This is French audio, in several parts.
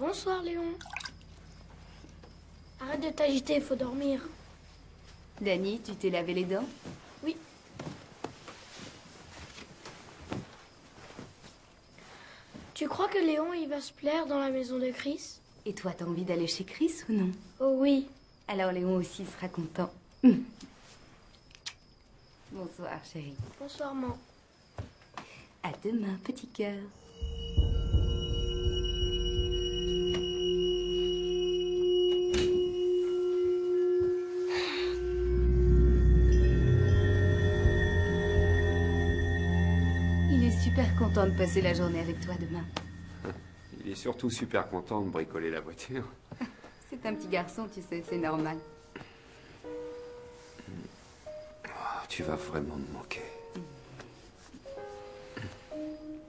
Bonsoir, Léon. Arrête de t'agiter, il faut dormir. Dani, tu t'es lavé les dents? Oui. Tu crois que Léon, il va se plaire dans la maison de Chris? Et toi, t'as envie d'aller chez Chris ou non? Oh oui. Alors Léon aussi sera content. Bonsoir, chérie. Bonsoir, maman. À demain, petit cœur. Il est super content de passer la journée avec toi demain. Il est surtout super content de bricoler la voiture. C'est un petit garçon, tu sais, c'est normal. Oh, tu vas vraiment me manquer.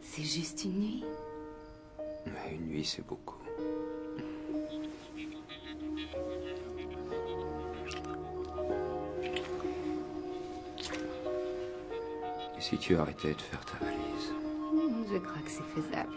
C'est juste une nuit. Mais une nuit, c'est beaucoup. Et si tu arrêtais de faire ta valise? Je crois que c'est faisable.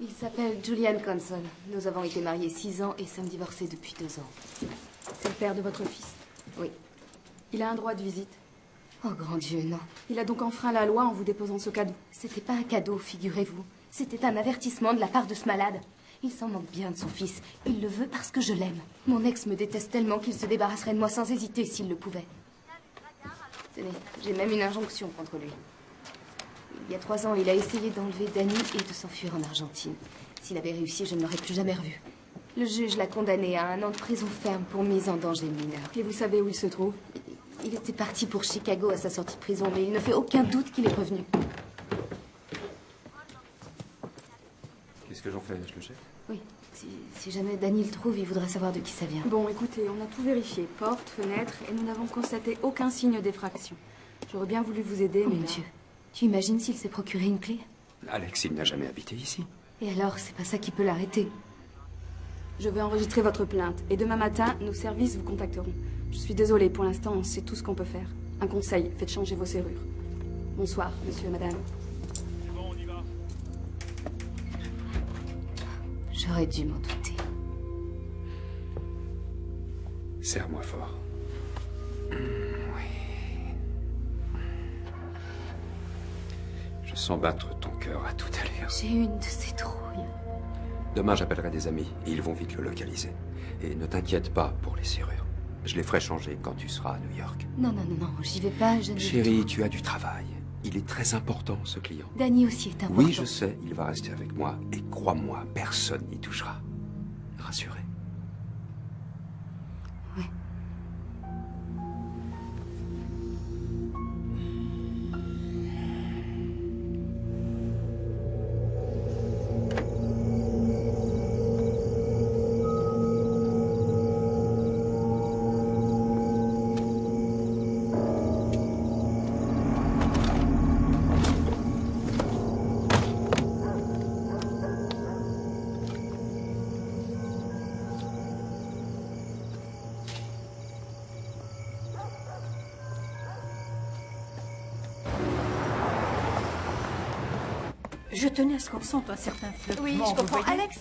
Il s'appelle Julian Conson. Nous avons été mariés 6 ans et sommes divorcés depuis 2 ans. C'est le père de votre fils? Oui. Il a un droit de visite? Oh, grand Dieu, non. Il a donc enfreint la loi en vous déposant ce cadeau? C'était pas un cadeau, figurez-vous. C'était un avertissement de la part de ce malade. Il s'en manque bien de son fils. Il le veut parce que je l'aime. Mon ex me déteste tellement qu'il se débarrasserait de moi sans hésiter s'il le pouvait. Tenez, j'ai même une injonction contre lui. Il y a 3 ans, il a essayé d'enlever Dani et de s'enfuir en Argentine. S'il avait réussi, je ne l'aurais plus jamais revu. Le juge l'a condamné à 1 an de prison ferme pour mise en danger mineur. Et vous savez où il se trouve? Il était parti pour Chicago à sa sortie de prison, mais il ne fait aucun doute qu'il est revenu. Qu'est-ce que j'en fais? Je le jette? Oui, si jamais Dani le trouve, il voudra savoir de qui ça vient. Bon, écoutez, on a tout vérifié. Porte, fenêtre, et nous n'avons constaté aucun signe d'effraction. J'aurais bien voulu vous aider, Oh mais mon là... Dieu. Tu imagines s'il s'est procuré une clé? Alex, il n'a jamais habité ici. Et alors, c'est pas ça qui peut l'arrêter. Je vais enregistrer votre plainte et demain matin, nos services vous contacteront. Je suis désolée, pour l'instant, c'est tout ce qu'on peut faire. Un conseil, faites changer vos serrures. Bonsoir, monsieur et madame. J'aurais dû m'en douter. Serre-moi fort. Oui. Je sens battre ton cœur à toute allure. J'ai une de ces trouilles. Demain, j'appellerai des amis et ils vont vite le localiser. Et ne t'inquiète pas pour les serrures. Je les ferai changer quand tu seras à New York. Non, non, non, non, j'y vais pas, je ne... Chérie, tu as du travail. Il est très important, ce client. Danny aussi est important. Oui, je sais, il va rester avec moi. Et crois-moi, personne n'y touchera. Rassuré. Ouais. Je tenais à ce qu'on sente un certain flottement. Oui, je vous comprends. voyez. Alex,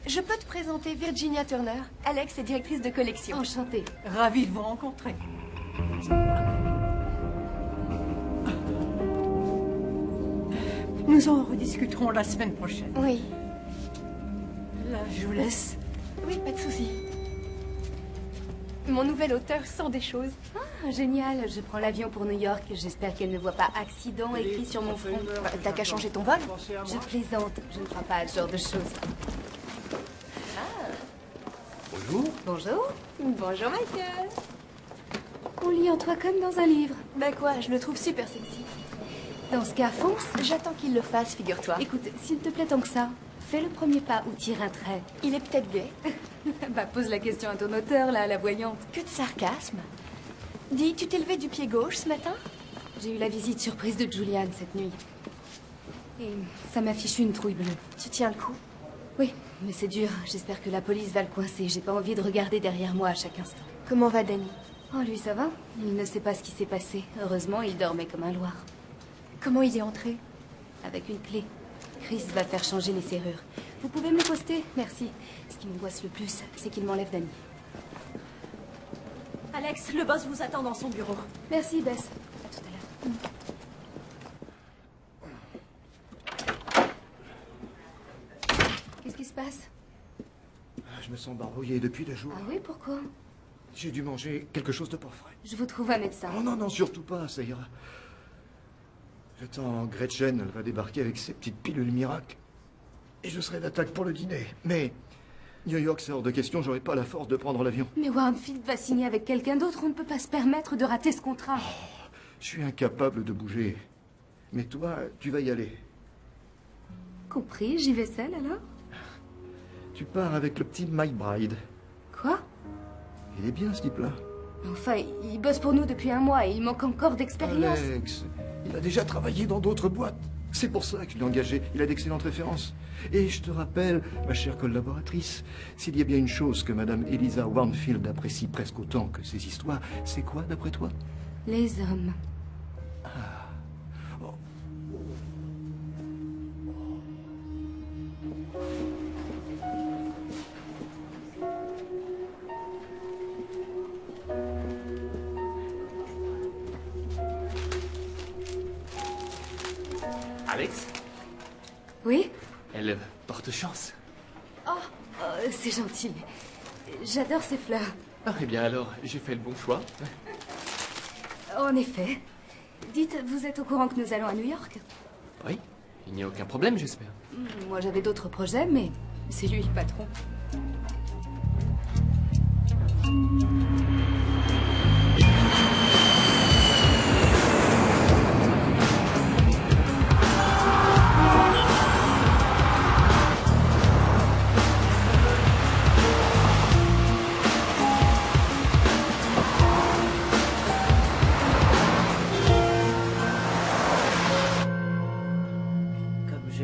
je peux te présenter Virginia Turner. Alex est directrice de collection. Enchantée. Ravi de vous rencontrer. Nous en rediscuterons la semaine prochaine. Oui. Là, je vous laisse. Oui, pas de souci. Mon nouvel auteur sent des choses. Ah, génial. Je prends l'avion pour New York. J'espère qu'elle ne voit pas accident écrit sur mon front. T'as qu'à changer ton vol? Je plaisante. Je ne crois pas à ce genre de choses. Bonjour. Bonjour. Bonjour, Michael. On lit en toi comme dans un livre. Ben quoi, je le trouve super sexy. Dans ce cas, fonce. J'attends qu'il le fasse, figure-toi. Écoute, s'il te plaît tant que ça, fais le premier pas ou tire un trait. Il est peut-être gay. Bah, pose la question à ton auteur, là, la voyante. Que de sarcasme. Dis, tu t'es levé du pied gauche ce matin? J'ai eu la visite surprise de Julian cette nuit. Et ça m'a fichu une trouille bleue. Tu tiens le coup? Oui, mais c'est dur. J'espère que la police va le coincer. J'ai pas envie de regarder derrière moi à chaque instant. Comment va Danny? Oh, lui, ça va? Il ne sait pas ce qui s'est passé. Heureusement, il dormait comme un loir. Comment il est entré? Avec une clé. Chris va faire changer les serrures. Vous pouvez me le poster? Merci. Ce qui m'angoisse le plus, c'est qu'il m'enlève Danny. Alex, le boss vous attend dans son bureau. Merci, Bess. À tout à l'heure. Qu'est-ce qui se passe? Je me sens barbouillé depuis 2 jours. Ah oui, pourquoi? J'ai dû manger quelque chose de pas frais. Je vous trouve un médecin. Oh non, non, surtout pas, ça ira. J'attends Gretchen, elle va débarquer avec ses petites pilules miracles. Et je serai d'attaque pour le dîner. Mais New York, c'est hors de question, j'aurai pas la force de prendre l'avion. Mais Warnfield va signer avec quelqu'un d'autre, on ne peut pas se permettre de rater ce contrat. Je suis incapable de bouger. Mais toi, tu vas y aller. Compris, j'y vais seule alors? Tu pars avec le petit Mike Bride. Quoi? Il est bien, ce type-là. Enfin, il bosse pour nous depuis 1 mois et il manque encore d'expérience. Alex, il a déjà travaillé dans d'autres boîtes. C'est pour ça que je l'ai engagé. Il a d'excellentes références. Et je te rappelle, ma chère collaboratrice, s'il y a bien une chose que Madame Eliza Warnfield apprécie presque autant que ses histoires, c'est quoi, d'après toi? Les hommes. Alex, Oui? elle porte chance. Oh, c'est gentil. J'adore ces fleurs. Ah, eh bien alors, j'ai fait le bon choix. En effet. Dites, vous êtes au courant que nous allons à New York? Oui, il n'y a aucun problème, j'espère. Moi, j'avais d'autres projets, mais c'est lui le patron.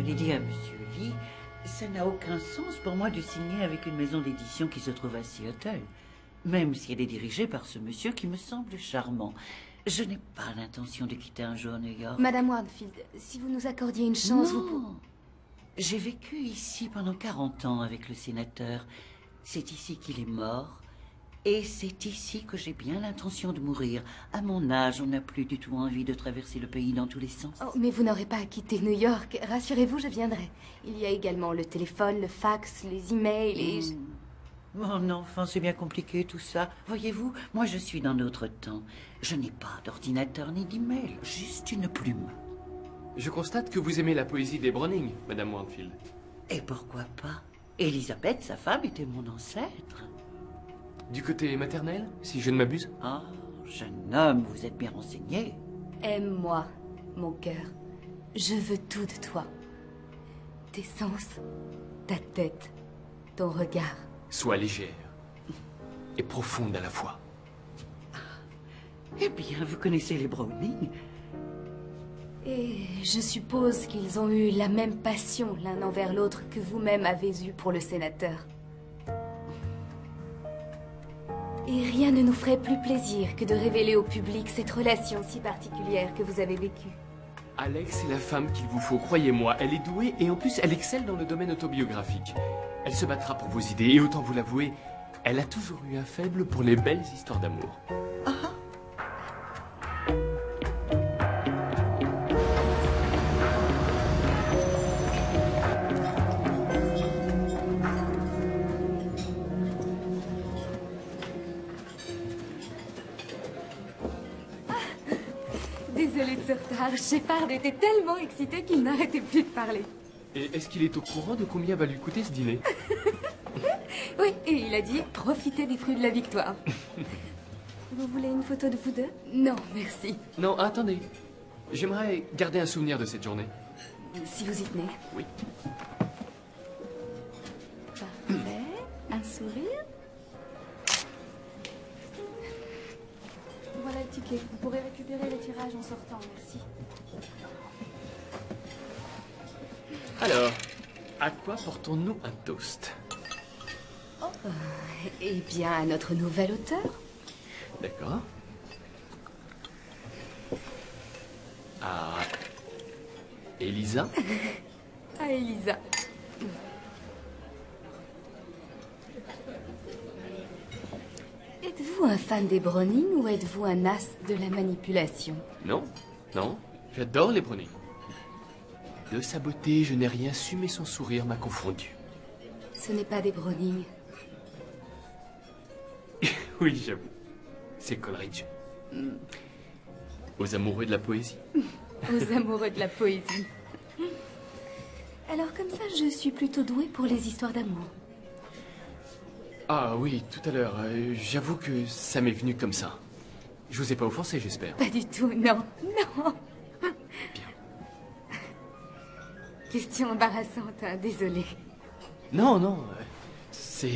l'ai dit à Monsieur Lee, ça n'a aucun sens pour moi de signer avec une maison d'édition qui se trouve à Seattle, même si elle est dirigée par ce monsieur qui me semble charmant. Je n'ai pas l'intention de quitter un jour New York. Madame Wardfield, si vous nous accordiez une chance, Non. J'ai vécu ici pendant 40 ans avec le sénateur. C'est ici qu'il est mort. Et c'est ici que j'ai bien l'intention de mourir. À mon âge, on n'a plus du tout envie de traverser le pays dans tous les sens. Oh, mais vous n'aurez pas à quitter New York. Rassurez-vous, je viendrai. Il y a également le téléphone, le fax, les emails et... Mon enfant, c'est bien compliqué tout ça. Voyez-vous, moi je suis dans notre temps. Je n'ai pas d'ordinateur ni d'email, juste une plume. Je constate que vous aimez la poésie des Browning, Madame Wardfield. Et pourquoi pas? Elisabeth, sa femme, était mon ancêtre. Du côté maternel, si je ne m'abuse? Ah, jeune homme, vous êtes bien renseigné. Aime-moi, mon cœur. Je veux tout de toi. Tes sens, ta tête, ton regard. Sois légère et profonde à la fois. Eh bien, vous connaissez les Browning? Et je suppose qu'ils ont eu la même passion l'un envers l'autre que vous-même avez eu pour le sénateur. Et rien ne nous ferait plus plaisir que de révéler au public cette relation si particulière que vous avez vécue. Alex est la femme qu'il vous faut, croyez-moi. Elle est douée et en plus elle excelle dans le domaine autobiographique. Elle se battra pour vos idées et autant vous l'avouer, elle a toujours eu un faible pour les belles histoires d'amour. Désolée de ce retard, Shepard était tellement excité qu'il n'arrêtait plus de parler. Et est-ce qu'il est au courant de combien va lui coûter ce dîner? Oui, et il a dit profitez des fruits de la victoire. Vous voulez une photo de vous deux? Non, merci. Non, attendez. J'aimerais garder un souvenir de cette journée. Si vous y tenez. Oui. Parfait. Un sourire. Voilà le ticket. Vous pourrez récupérer le tirage en sortant, merci. Alors, à quoi portons-nous un toast? Eh bien, à notre nouvel auteur. D'accord. À Elisa? À Elisa. Êtes-vous un fan des Browning ou êtes-vous un as de la manipulation? Non, non, j'adore les Browning. De sa beauté, je n'ai rien su, mais son sourire m'a confondu. Ce n'est pas des Browning. Oui, j'avoue. C'est Coleridge. Aux amoureux de la poésie. Aux amoureux de la poésie. Alors comme ça, je suis plutôt douée pour les histoires d'amour. Ah oui, tout à l'heure. J'avoue que ça m'est venu comme ça. Je vous ai pas offensé, j'espère. Pas du tout, non, non. Bien. Question embarrassante, hein, désolée. Non, non, c'est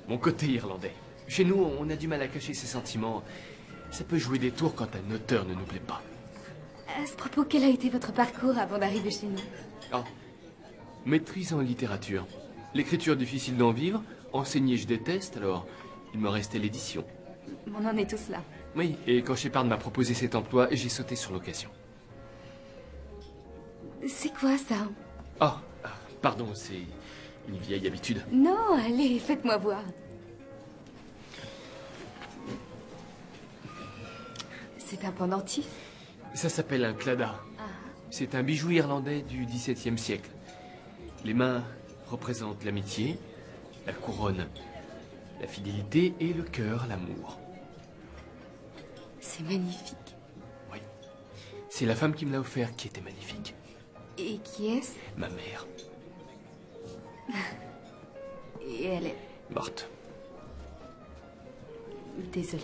mon côté irlandais. Chez nous, on a du mal à cacher ses sentiments. Ça peut jouer des tours quand un auteur ne nous plaît pas. À ce propos, quel a été votre parcours avant d'arriver chez nous? Ah, maîtrise en littérature. L'écriture difficile d'en vivre. Enseigner, je déteste, alors il me restait l'édition. On en est tous là. Oui, et quand Shepard m'a proposé cet emploi, j'ai sauté sur l'occasion. C'est quoi ça? Ah, pardon, c'est une vieille habitude. Non, allez, faites-moi voir. C'est un pendentif? Ça s'appelle un clada. C'est un bijou irlandais du XVIIe siècle. Les mains représentent l'amitié, la couronne, la fidélité et le cœur, l'amour. C'est magnifique. Oui. C'est la femme qui me l'a offert qui était magnifique. Et qui est-ce? Ma mère. Et elle est... Morte. Désolée.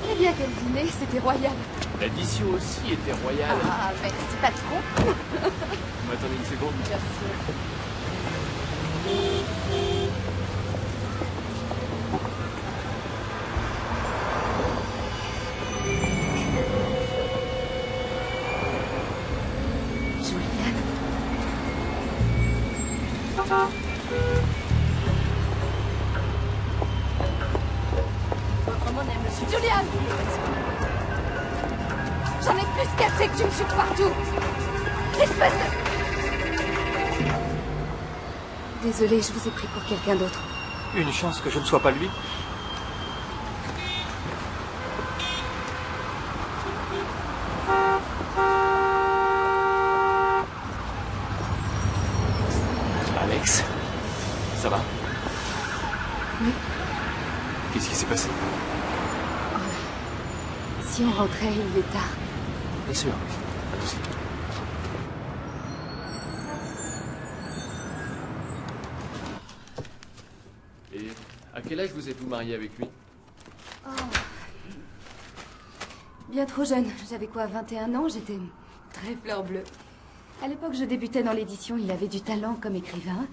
Eh bien, quel dîner, c'était royal. L'addition aussi était royale. Ah, merci patron. Vous m'attendez une seconde? Bien sûr. Votre monnaie, monsieur. Julian! J'en ai plus qu'assez que tu me suives partout! Espèce de... Désolée, je vous ai pris pour quelqu'un d'autre. Une chance que je ne sois pas lui. Alex, ça va? Oui. Qu'est-ce qui s'est passé? Si on rentrait, il est tard. Bien sûr, pas de souci. Et à quel âge vous êtes-vous marié avec lui? Oh. Bien trop jeune. J'avais quoi, 21 ans? J'étais très fleur bleue. À l'époque, je débutais dans l'édition. Il avait du talent comme écrivain.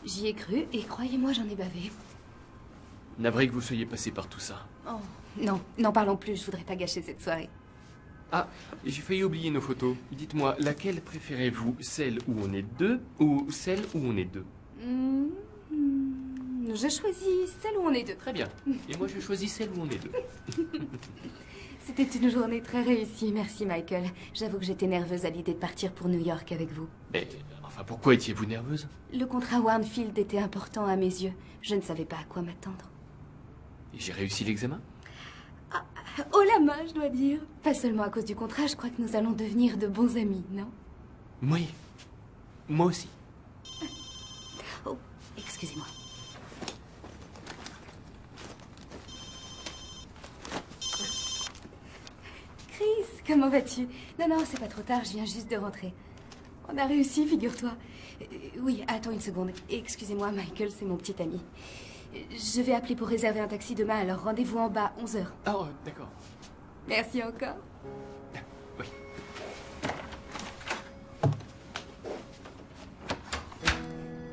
J'y ai cru et croyez-moi, j'en ai bavé. Navré que vous soyez passé par tout ça. Oh. Non, n'en parlons plus. Je voudrais pas gâcher cette soirée. Ah, j'ai failli oublier nos photos. Dites-moi, laquelle préférez-vous? Celle où on est deux ou celle où on est deux? Je choisis celle où on est deux. Très bien. Et moi, je choisis celle où on est deux. C'était une journée très réussie. Merci, Michael. J'avoue que j'étais nerveuse à l'idée de partir pour New York avec vous. Mais, enfin, pourquoi étiez-vous nerveuse? Le contrat Warnfield était important à mes yeux. Je ne savais pas à quoi m'attendre. Et j'ai réussi l'examen? Oh la main, je dois dire. Pas seulement à cause du contrat, je crois que nous allons devenir de bons amis, non? Oui. Moi aussi. Oh, excusez-moi. Chris, comment vas-tu? Non, c'est pas trop tard, je viens juste de rentrer. On a réussi, figure-toi. Oui, attends une seconde. Excusez-moi, Michael, c'est mon petit ami. Je vais appeler pour réserver un taxi demain, alors rendez-vous en bas, 11h. Oh, d'accord. Merci encore. Oui.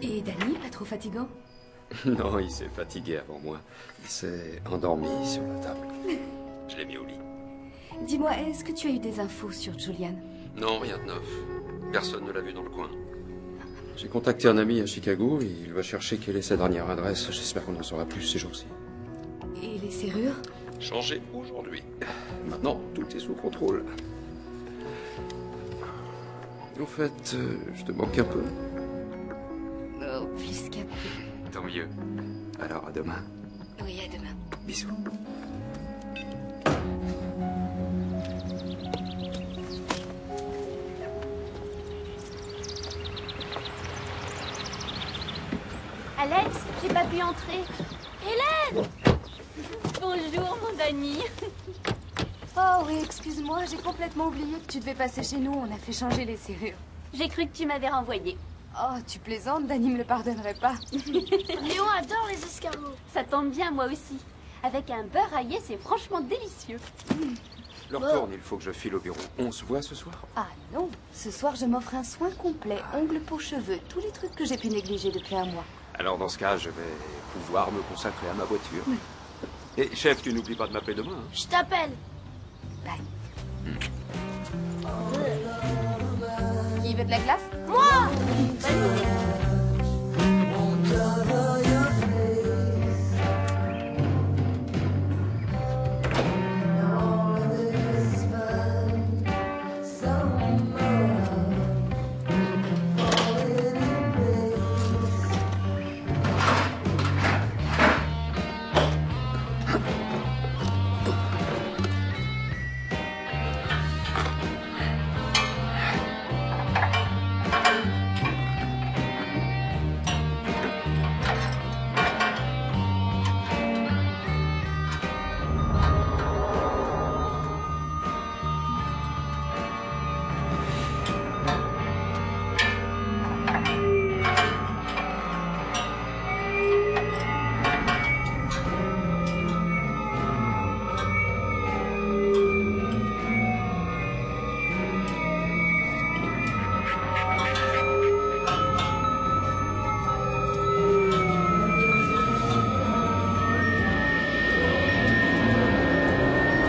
Et Danny, pas trop fatigant? Non, il s'est fatigué avant moi. Il s'est endormi sur la table. Je l'ai mis au lit. Dis-moi, est-ce que tu as eu des infos sur Julian? Non, rien de neuf. Personne ne l'a vu dans le coin. J'ai contacté un ami à Chicago et il va chercher quelle est sa dernière adresse. J'espère qu'on en saura plus ces jours-ci. Et les serrures? Changé aujourd'hui. Maintenant, tout est sous contrôle. En fait, je te manque un peu. Oh, plus qu'un peu. Tant mieux. Alors, à demain. Oui, à demain. Bisous. Alex, j'ai pas pu entrer. Hélène! Bonjour, mon Danny. Oh oui, excuse-moi, j'ai complètement oublié que tu devais passer chez nous. On a fait changer les serrures. J'ai cru que tu m'avais renvoyé. Oh, tu plaisantes, Danny me le pardonnerait pas. Léon adore les escargots. Ça tombe bien, moi aussi. Avec un beurre aillé, c'est franchement délicieux. Leur tourne, il faut que je file au bureau. On se voit ce soir? Ah non, ce soir je m'offre un soin complet, ongles, peau, cheveux, tous les trucs que j'ai pu négliger depuis un mois. Alors dans ce cas, je vais pouvoir me consacrer à ma voiture. Et chef, tu n'oublies pas de m'appeler demain. Hein? Je t'appelle. Bye. Qui veut de la glace? Moi!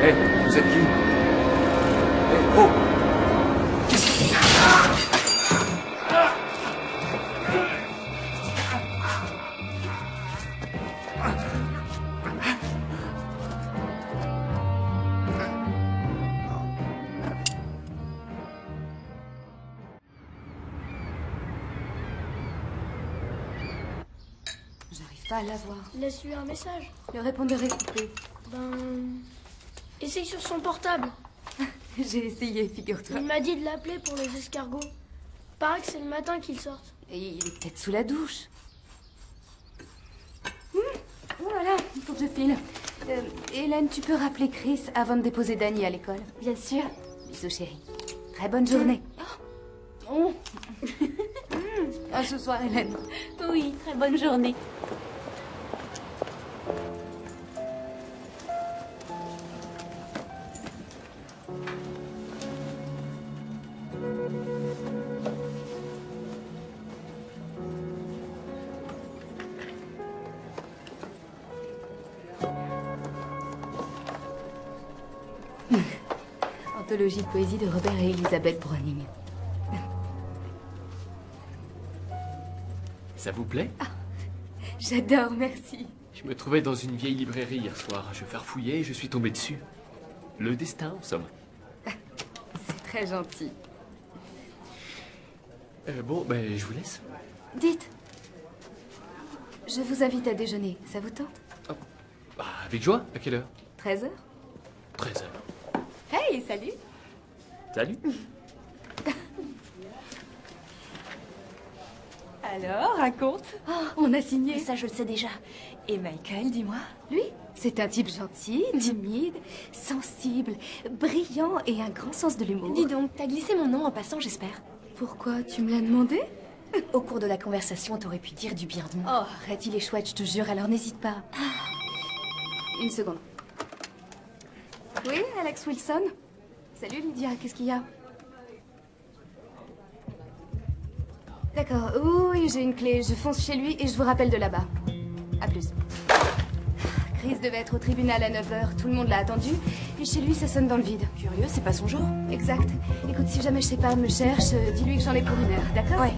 Hé, vous êtes qui? Hé, oh! Qu'est-ce que... pas l'avoir. Laisse-lui un message. Le répondeur est coupé. Essaye sur son portable. J'ai essayé, figure-toi. Il m'a dit de l'appeler pour les escargots. Paraît que c'est le matin qu'ils sortent. Et il est peut-être sous la douche. Voilà, il faut que je file. Hélène, tu peux rappeler Chris avant de déposer Danny à l'école? Bien sûr. Bisous, chérie. Très bonne journée. Oh. À ce soir, Hélène. Oui, très bonne journée. Anthologie de poésie de Robert et Elizabeth Browning. Ça vous plaît? J'adore, merci. Je me trouvais dans une vieille librairie hier soir. Je farfouillais et je suis tombé dessus. Le destin, en somme. C'est très gentil. Bon, ben, je vous laisse. Dites. Je vous invite à déjeuner. Ça vous tente? Bah, avec joie. À quelle heure? 13h? 13h. Hey, salut. Salut. Alors, raconte. Oh, on a signé. Ça, je le sais déjà. Et Michael, dis-moi. Lui, c'est un type gentil, timide, sensible, brillant et un grand sens de l'humour. Dis donc, t'as glissé mon nom en passant, j'espère. Pourquoi? Tu me l'as demandé? Au cours de la conversation, t'aurais pu dire du bien de moi. Oh, arrête, il est chouette, je te jure, alors n'hésite pas. Une seconde. Oui, Alex Wilson? Salut Lydia, qu'est-ce qu'il y a? D'accord, oui, j'ai une clé. Je fonce chez lui et je vous rappelle de là-bas. À plus. Chris devait être au tribunal à 9h. Tout le monde l'a attendu. Et chez lui, ça sonne dans le vide. Curieux, c'est pas son jour. Exact. Écoute, si jamais Shepard me cherche, dis-lui que j'en ai pour 1 heure, d'accord? Ouais.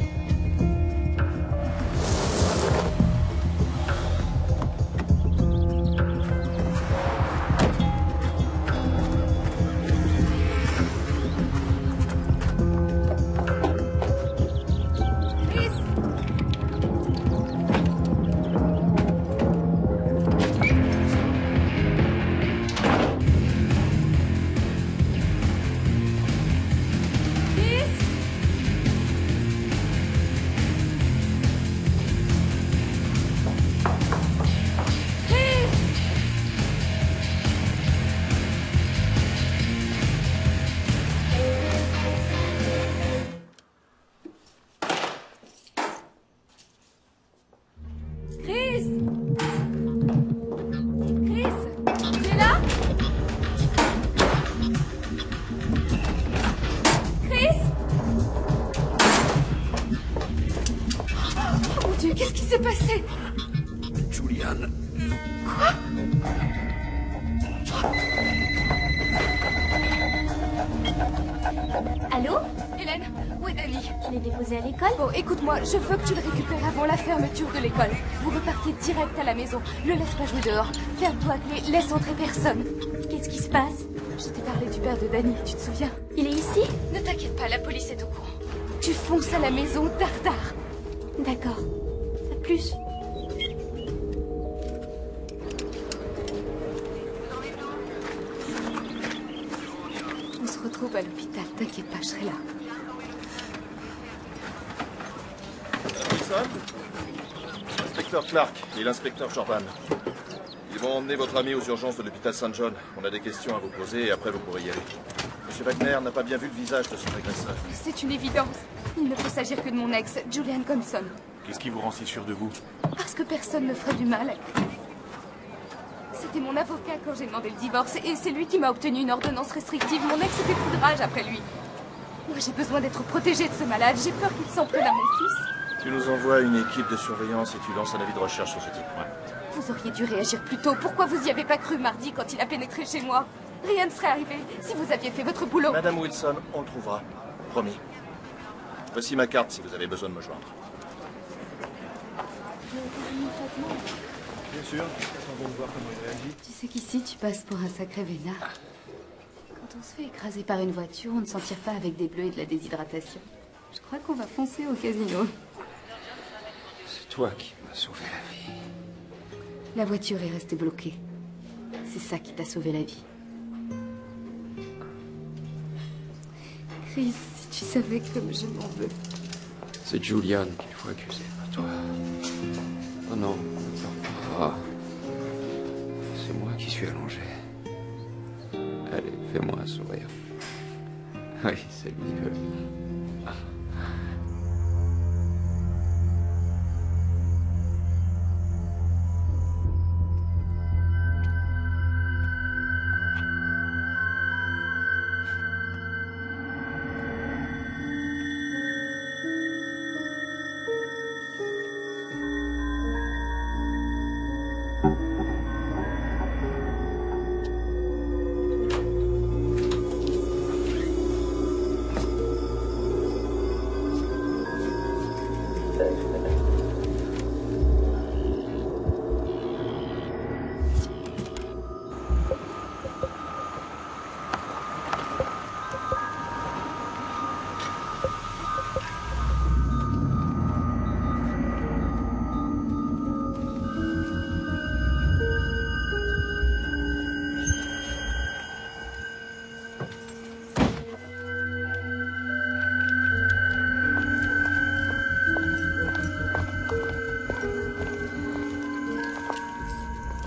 Allô? Hélène, où est Danny? Je l'ai déposé à l'école. Bon, écoute-moi, je veux que tu le récupères avant la fermeture de l'école. Vous repartez direct à la maison. Ne laisse pas jouer dehors. Ferme-toi clé, laisse entrer personne. Qu'est-ce qui se passe? Je t'ai parlé du père de Danny, tu te souviens? Il est ici? Ne t'inquiète pas, la police est au courant. Tu fonces à la maison, dardard. D'accord. À plus. On se retrouve à l'hôpital, t'inquiète pas, je serai là. Wilson? Inspecteur Clark et l'inspecteur Jordan. Ils vont emmener votre ami aux urgences de l'hôpital St. John. On a des questions à vous poser et après vous pourrez y aller. Monsieur Wagner n'a pas bien vu le visage de son agresseur. C'est une évidence. Il ne peut s'agir que de mon ex, Julian Compson. Qu'est-ce qui vous rend si sûr de vous? Parce que personne ne ferait du mal à Chris. C'était mon avocat quand j'ai demandé le divorce et c'est lui qui m'a obtenu une ordonnance restrictive. Mon ex était fou de rage après lui. Moi, j'ai besoin d'être protégée de ce malade. J'ai peur qu'il s'en prenne à mon fils. Tu nous envoies une équipe de surveillance et tu lances un avis de recherche sur ce type. Vous auriez dû réagir plus tôt. Pourquoi vous y avez pas cru mardi quand il a pénétré chez moi? Rien ne serait arrivé si vous aviez fait votre boulot. Madame Wilson, on le trouvera. Promis. Voici ma carte si vous avez besoin de me joindre. Bien sûr, attendons de voir comment il réagit. Tu sais qu'ici, tu passes pour un sacré vénard. Quand on se fait écraser par une voiture, on ne s'en tire pas avec des bleus et de la déshydratation. Je crois qu'on va foncer au casino. C'est toi qui m'as sauvé la vie. La voiture est restée bloquée. C'est ça qui t'a sauvé la vie. Chris, si tu savais comme je m'en veux. C'est Julian qu'il faut accuser, pas toi. Oh non, ne pleure pas. C'est moi qui suis allongé. Allez, fais-moi un sourire. Oui, c'est mieux.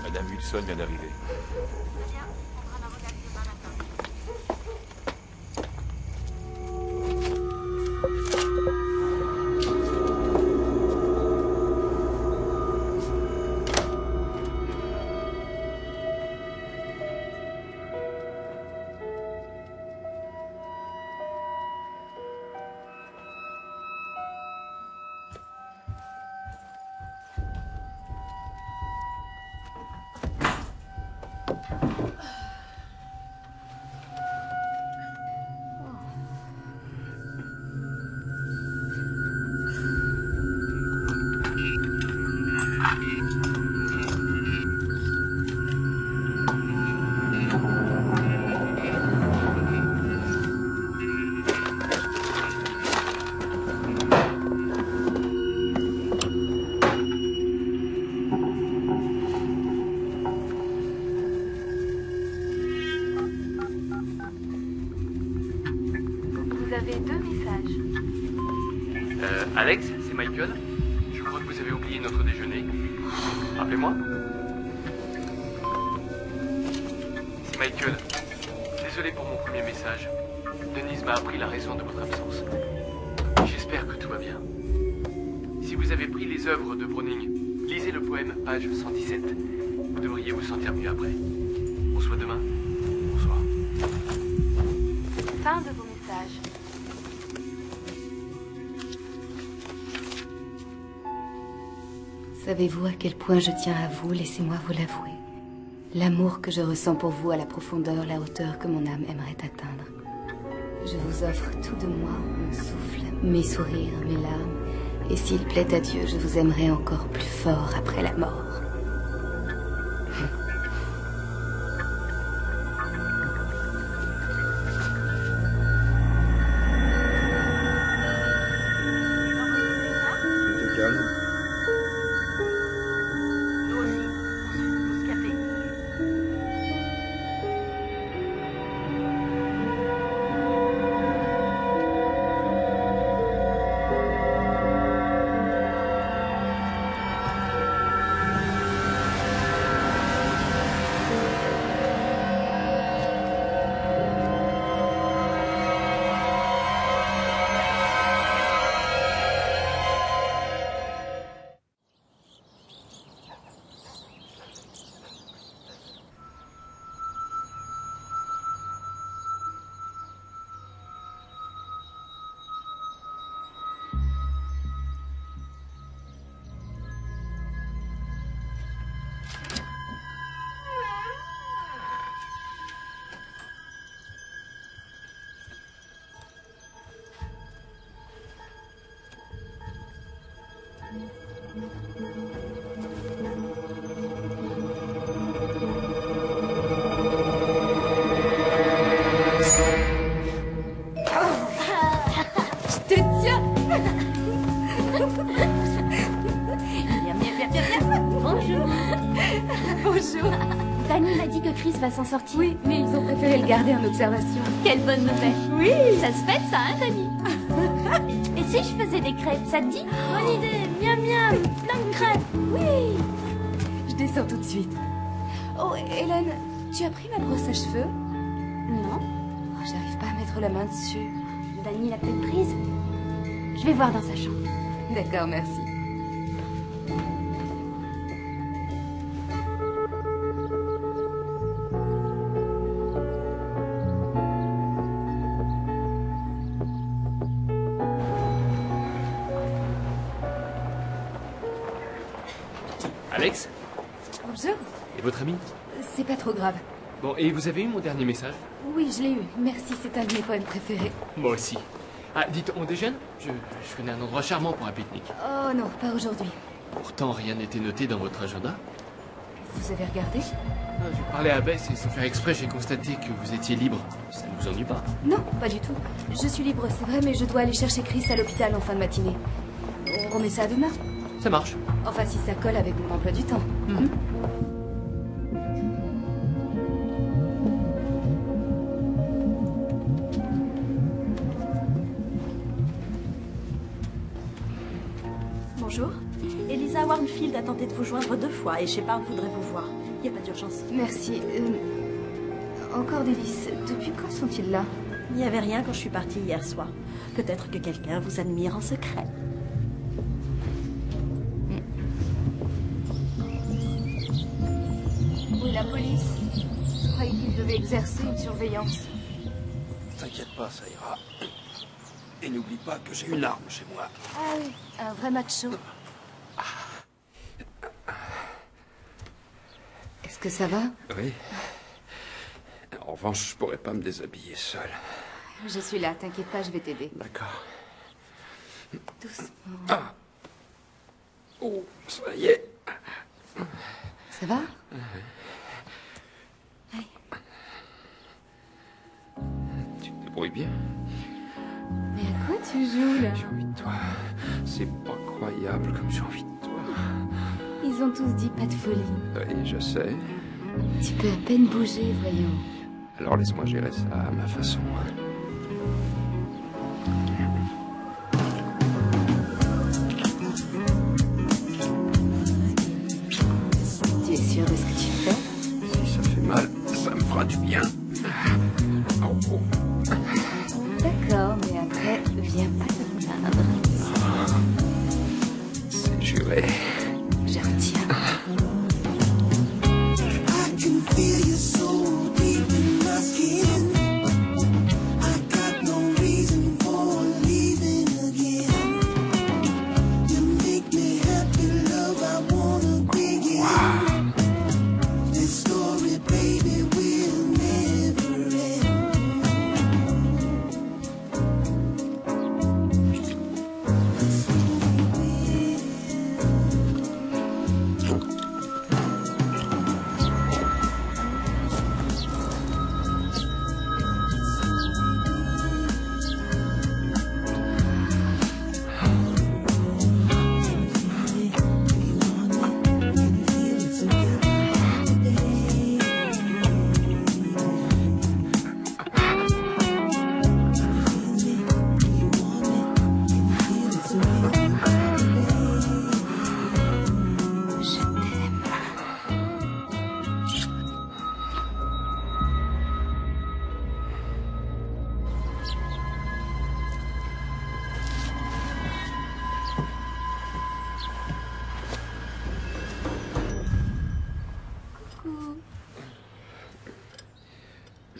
Madame Wilson vient d'arriver. Vous avez 2 messages. Alex, c'est Michael. Je crois que vous avez oublié notre déjeuner. Rappelez-moi. C'est Michael. Désolé pour mon premier message. Denise m'a appris la raison de votre absence. J'espère que tout va bien. Si vous avez pris les œuvres de Browning, lisez le poème, page 117. Vous devriez vous sentir mieux après. On se voit demain. Bonsoir. Fin de vos messages. Savez-vous à quel point je tiens à vous? Laissez-moi vous l'avouer. L'amour que je ressens pour vous a la profondeur, la hauteur que mon âme aimerait atteindre. Je vous offre tout de moi, mon souffle, mes sourires, mes larmes. Et s'il plaît à Dieu, je vous aimerai encore plus fort après la mort. Bonjour. Dani m'a dit que Chris va s'en sortir. Oui, mais ils ont préféré le garder en observation. Quelle bonne nouvelle. Oui, ça se fait ça, hein, Dani. Et si je faisais des crêpes, ça te dit? Bonne idée. Miam miam. Plein de crêpes. Oui. Je descends tout de suite. Oh, Hélène, tu as pris ma brosse à cheveux? Non. Oh, j'arrive pas à mettre la main dessus. Dani l'a peut-être prise. Je vais voir dans sa chambre. D'accord, merci. Alex? Bonjour. Et votre ami? C'est pas trop grave. Bon, et vous avez eu mon dernier message? Oui, je l'ai eu. Merci, c'est un de mes poèmes préférés. Moi aussi. Ah, dites, on déjeune? Je connais un endroit charmant pour un pique-nique. Oh non, pas aujourd'hui. Pourtant, rien n'était noté dans votre agenda. Vous avez regardé? J'ai parlé à Bess et sans faire exprès, j'ai constaté que vous étiez libre. Ça ne vous ennuie pas? Non, pas du tout. Je suis libre, c'est vrai, mais je dois aller chercher Chris à l'hôpital en fin de matinée. On remet ça à demain? Ça marche. Enfin, si ça colle avec mon emploi du temps. Bonjour. Elisa Warnfield a tenté de vous joindre 2 fois et Shepard voudrait vous voir. Il n'y a pas d'urgence. Merci. Encore délices. Depuis quand sont-ils là? Il n'y avait rien quand je suis partie hier soir. Peut-être que quelqu'un vous admire en secret. Où est la police? Je croyais qu'ils devaient exercer une surveillance. T'inquiète pas, ça ira. Et n'oublie pas que j'ai une arme chez moi. Ah oui, un vrai macho. Est-ce que ça va? Oui. En revanche, je pourrais pas me déshabiller seul. Je suis là, t'inquiète pas, je vais t'aider. D'accord. Doucement. Ah. Oh, ça y est. Ça va? Tu te débrouilles bien? Mais à quoi tu joues, là? J'ai envie de toi. C'est pas croyable comme j'ai envie de toi. Ils ont tous dit pas de folie. Oui, je sais. Tu peux à peine bouger, voyons. Alors laisse-moi gérer ça à ma façon. Tu es sûr de ce que tu fais? Si ça fait mal, ça me fera du bien. Oh, oh. D'accord, mais après, viens pas te plaindre. C'est juré. Je retiens.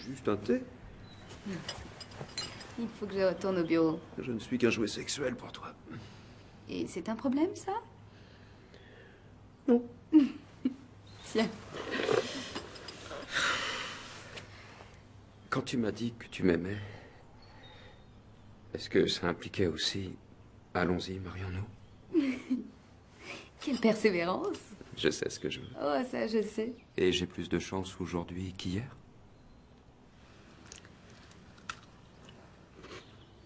Juste un thé? Il faut que je retourne au bureau. Je ne suis qu'un jouet sexuel pour toi. Et c'est un problème, ça? Non. Tiens. Quand tu m'as dit que tu m'aimais, est-ce que ça impliquait aussi « Allons-y, marions-nous » Quelle persévérance! Je sais ce que je veux. Oh, ça, je sais. Et j'ai plus de chance aujourd'hui qu'hier?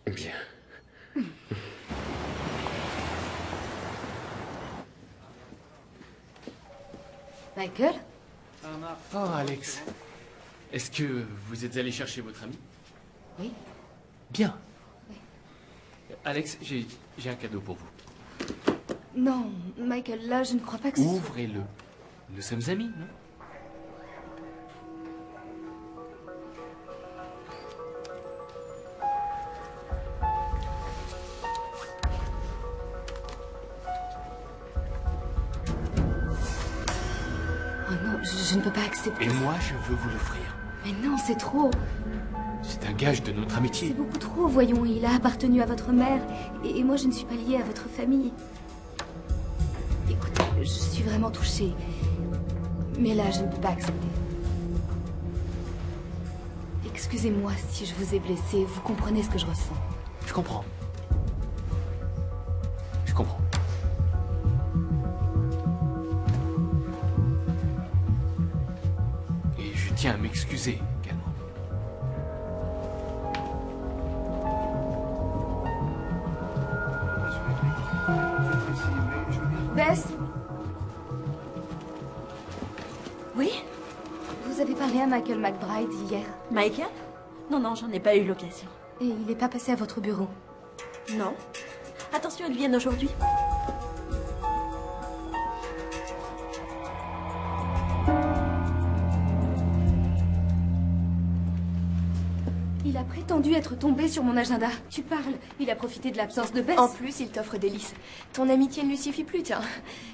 Bien. Michael? Oh, Alex. Est-ce que vous êtes allé chercher votre ami? Oui. Bien. Alex, j'ai un cadeau pour vous. Non, Michael, là, je ne crois pas que ce soit... Ouvrez-le. Nous sommes amis, non? Oh non, je ne peux pas accepter. Et moi, je veux vous l'offrir. Mais non, c'est trop. C'est un gage de notre amitié. C'est beaucoup trop, voyons. Il a appartenu à votre mère. Et moi, je ne suis pas liée à votre famille. Écoutez, je suis vraiment touchée. Mais là, je ne peux pas accepter. Excusez-moi si je vous ai blessé. Vous comprenez ce que je ressens. Je comprends. Je comprends. Et je tiens à m'excuser également. Bess? Oui? Vous avez parlé à Michael McBride hier. Michael? Non, non, j'en ai pas eu l'occasion. Et il n'est pas passé à votre bureau? Non. Attention, ils viennent aujourd'hui. Il a prétendu être tombé sur mon agenda. Tu parles. Il a profité de l'absence de Bess. En plus, il t'offre des lices. Ton amitié ne lui suffit plus, tiens.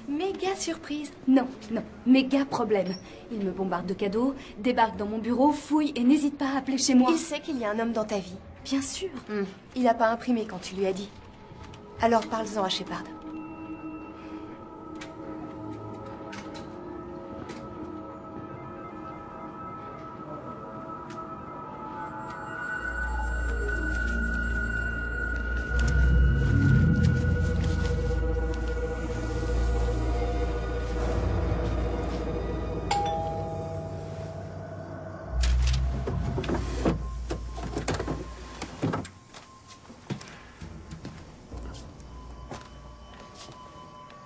Méga surprise. Non, non. Méga problème. Il me bombarde de cadeaux, débarque dans mon bureau, fouille et n'hésite pas à appeler chez moi. Il sait qu'il y a un homme dans ta vie. Bien sûr. Il n'a pas imprimé quand tu lui as dit. Alors parle-en à Shepard.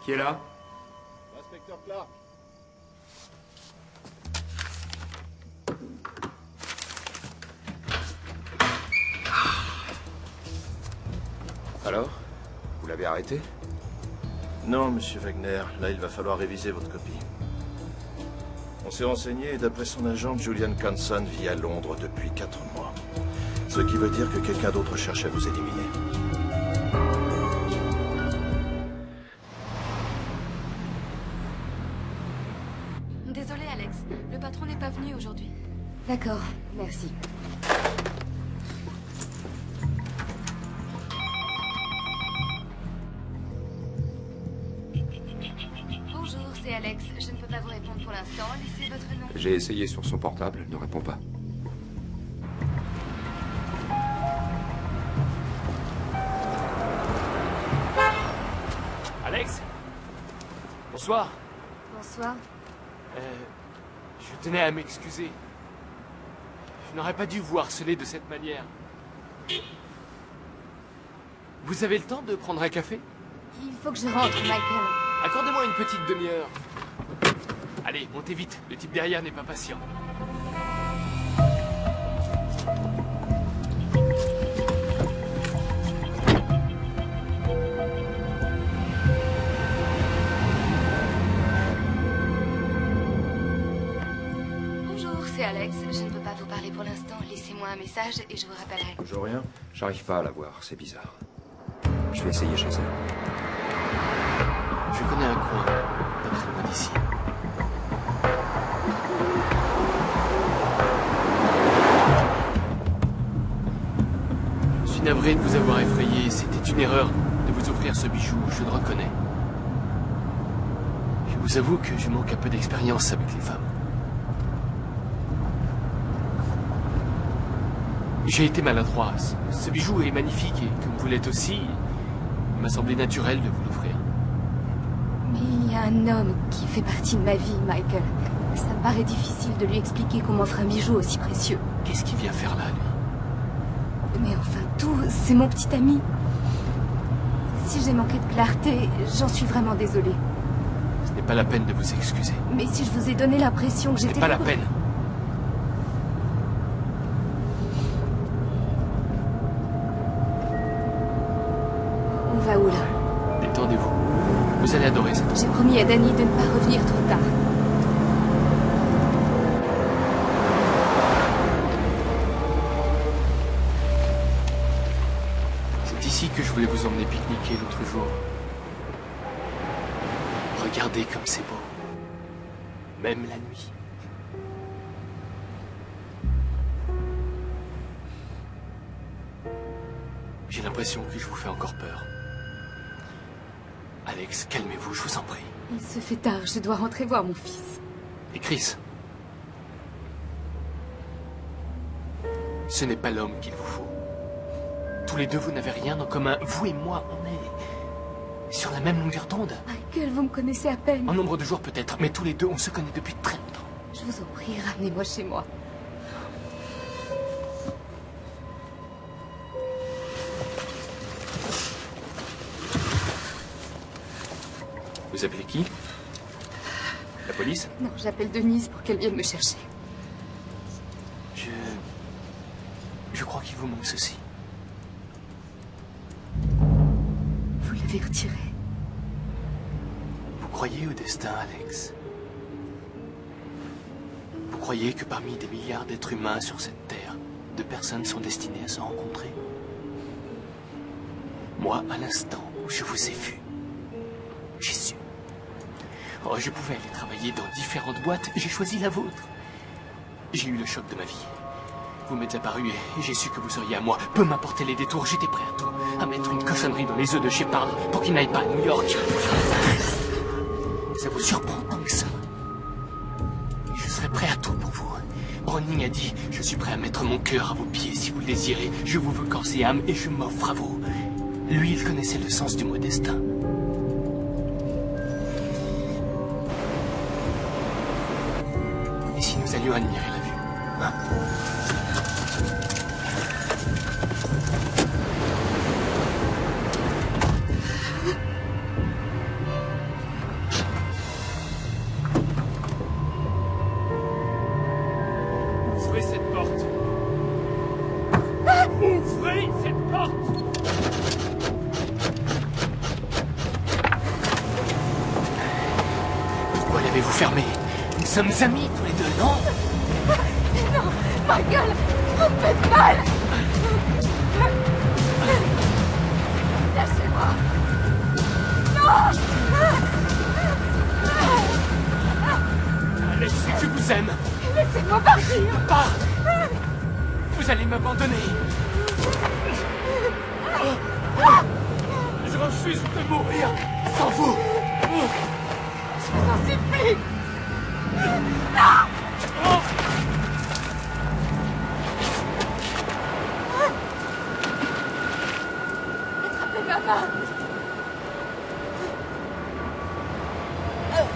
Qui est là? Inspecteur Clark. Alors? Vous l'avez arrêté? Non, monsieur Wagner. Là, il va falloir réviser votre copie. On s'est renseigné et d'après son agent, Julian Canson vit à Londres depuis 4 mois. Ce qui veut dire que quelqu'un d'autre cherche à vous éliminer. Désolée, Alex. Le patron n'est pas venu aujourd'hui. D'accord, merci. Bonjour, c'est Alex. Je ne peux pas vous répondre pour l'instant. Laissez votre nom. J'ai essayé sur son portable, elle ne répond pas. Alex? Bonsoir. Bonsoir. Je tenais à m'excuser. Je n'aurais pas dû vous harceler de cette manière. Vous avez le temps de prendre un café? Il faut que je rentre, Michael. Accordez-moi une petite demi-heure. Allez, montez vite. Le type derrière n'est pas patient. Bonjour, c'est Alex. Je ne peux pas vous parler pour l'instant. Laissez-moi un message et je vous rappellerai. Toujours rien? J'arrive pas à la voir, c'est bizarre. Je vais essayer chez elle. Je connais un coin, pas très loin d'ici. Je suis navré de vous avoir effrayé. C'était une erreur de vous offrir ce bijou, je le reconnais. Je vous avoue que je manque un peu d'expérience avec les femmes. J'ai été maladroit. Ce bijou est magnifique et comme vous l'êtes aussi, il m'a semblé naturel de vous l'offrir. Mais il y a un homme qui fait partie de ma vie, Michael. Ça me paraît difficile de lui expliquer qu'on m'offre un bijou aussi précieux. Qu'est-ce qu'il vient faire là, lui? Mais enfin, tout, c'est mon petit ami. Si j'ai manqué de clarté, j'en suis vraiment désolée. Ce n'est n'est pas la peine de vous excuser. Mais si je vous ai donné l'impression que Ce j'étais... n'est pas la peine. On va où, là? Détendez-vous. Vous allez adorer cette... J'ai promis à Danny de ne pas revenir trop tard. C'est ici que je voulais vous emmener pique-niquer l'autre jour. Regardez comme c'est beau. Même la nuit. J'ai l'impression que je vous fais encore peur. Alex, calmez-vous, je vous en prie. Il se fait tard, je dois rentrer voir mon fils. Et Chris? Ce n'est pas l'homme qu'il vous faut. Tous les deux, vous n'avez rien en commun. Vous et moi, on est sur la même longueur d'onde. Michael, vous me connaissez à peine. En nombre de jours peut-être, mais tous les deux, on se connaît depuis très longtemps. Je vous en prie, ramenez-moi chez moi. Vous appelez qui? La police? Non, j'appelle Denise pour qu'elle vienne me chercher. Je crois qu'il vous manque ceci. Vous l'avez retiré. Vous croyez au destin, Alex? Vous croyez que parmi des milliards d'êtres humains sur cette terre, 2 personnes sont destinées à se rencontrer? Moi, à l'instant où je vous ai vu, j'ai su. Oh, je pouvais aller travailler dans différentes boîtes, j'ai choisi la vôtre. J'ai eu le choc de ma vie. Vous m'êtes apparu et j'ai su que vous seriez à moi. Peu m'importer les détours, j'étais prêt à tout. À mettre une cochonnerie dans les œufs de Shepard pour qu'il n'aille pas à New York. Ça vous surprend tant que ça? Je serai prêt à tout pour vous. Browning a dit, je suis prêt à mettre mon cœur à vos pieds si vous le désirez. Je vous veux corps et âme et je m'offre à vous. Lui, il connaissait le sens du mot destin. Et si nous allions admirer la vue, hein? Ouvrez cette porte. Ouvrez cette porte. Pourquoi l'avez-vous fermée? Nous sommes amis tous les deux, non? Non, Michael, vous me faites mal. Lâchez-moi. Non. Alex, je vous aime. Laissez-moi partir. Pas. Vous allez m'abandonner. Je refuse de mourir sans vous. Je vous en supplie. Non. Attrapez ma main. Alex.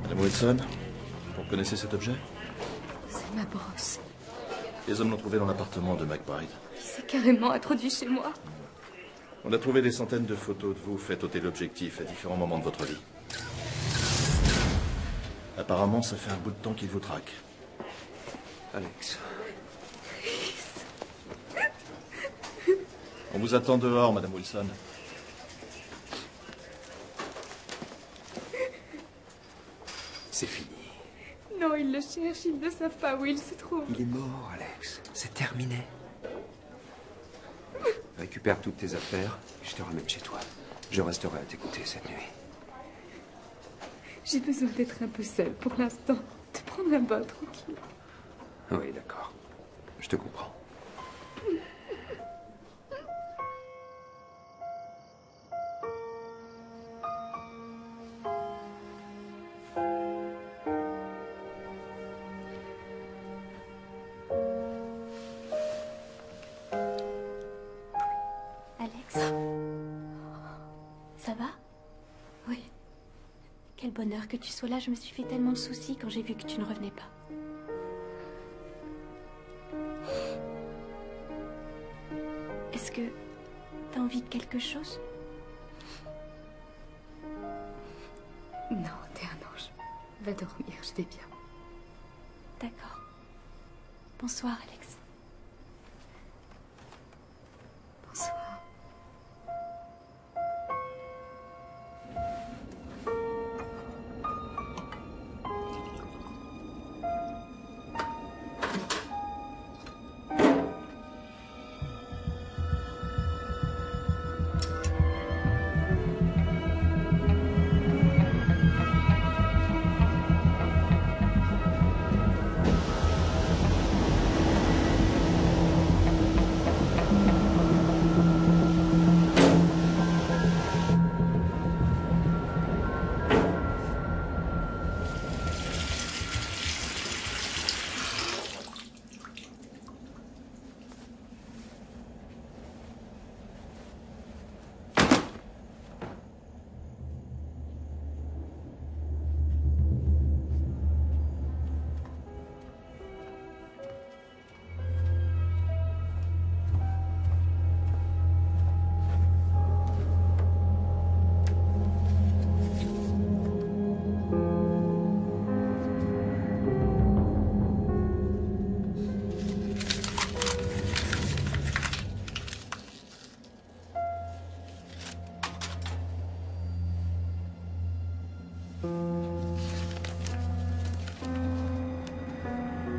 Madame Wilson, vous connaissez cet objet? C'est ma brosse. Les hommes l'ont trouvé dans l'appartement de McBride. Il s'est carrément introduit chez moi. On a trouvé des centaines de photos de vous faites au téléobjectif à différents moments de votre vie. Apparemment, ça fait un bout de temps qu'il vous traque. Alex. On vous attend dehors, Madame Wilson. C'est fini. Non, ils le cherchent, ils ne savent pas où il se trouve. Il est mort, Alex. C'est terminé. Récupère toutes tes affaires, je te ramène chez toi. Je resterai à t'écouter cette nuit. J'ai besoin d'être un peu seule pour l'instant. De prendre un bain tranquille. Oui, d'accord. Je te comprends. bonheur que tu sois là. Je me suis fait tellement de soucis quand j'ai vu que tu ne revenais pas. Est-ce que t'as envie de quelque chose? Non, t'es un ange. Va dormir, je vais bien. D'accord. Bonsoir, Alex. Bonsoir.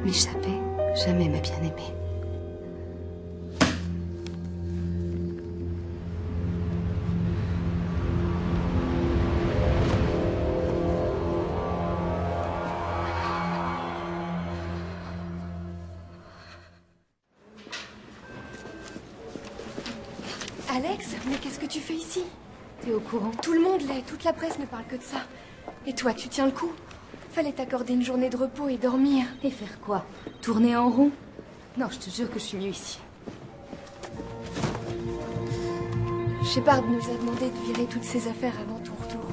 M'échapper, jamais m'a bien aimé. Alex, mais qu'est-ce que tu fais ici? T'es au courant? Tout le monde l'est, toute la presse ne parle que de ça. Et toi, tu tiens le coup? Fallait t'accorder une journée de repos et dormir. Et faire quoi? Tourner en rond? Non, je te jure que je suis mieux ici. Shepard nous a demandé de virer toutes ses affaires avant ton retour.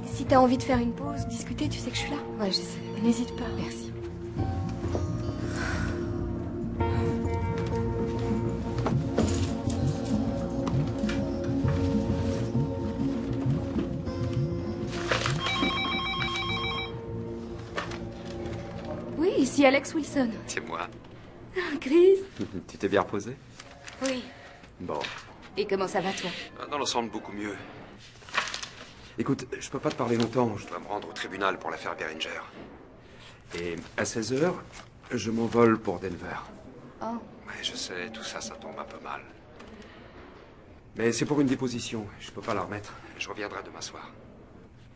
Si t'as envie de faire une pause, discuter, tu sais que je suis là. Ouais, je sais. N'hésite pas. Merci. Oui, ici Alex Wilson. C'est moi. Chris. Tu t'es bien reposé? Oui. Bon. Et comment ça va, toi? Dans l'ensemble, beaucoup mieux. Écoute, je peux pas te parler longtemps. Je dois me rendre au tribunal pour l'affaire Beringer. Et à 16h, je m'envole pour Denver. Oh. Ouais, je sais, tout ça, ça tombe un peu mal. Mais c'est pour une déposition. Je peux pas la remettre. Je reviendrai demain soir.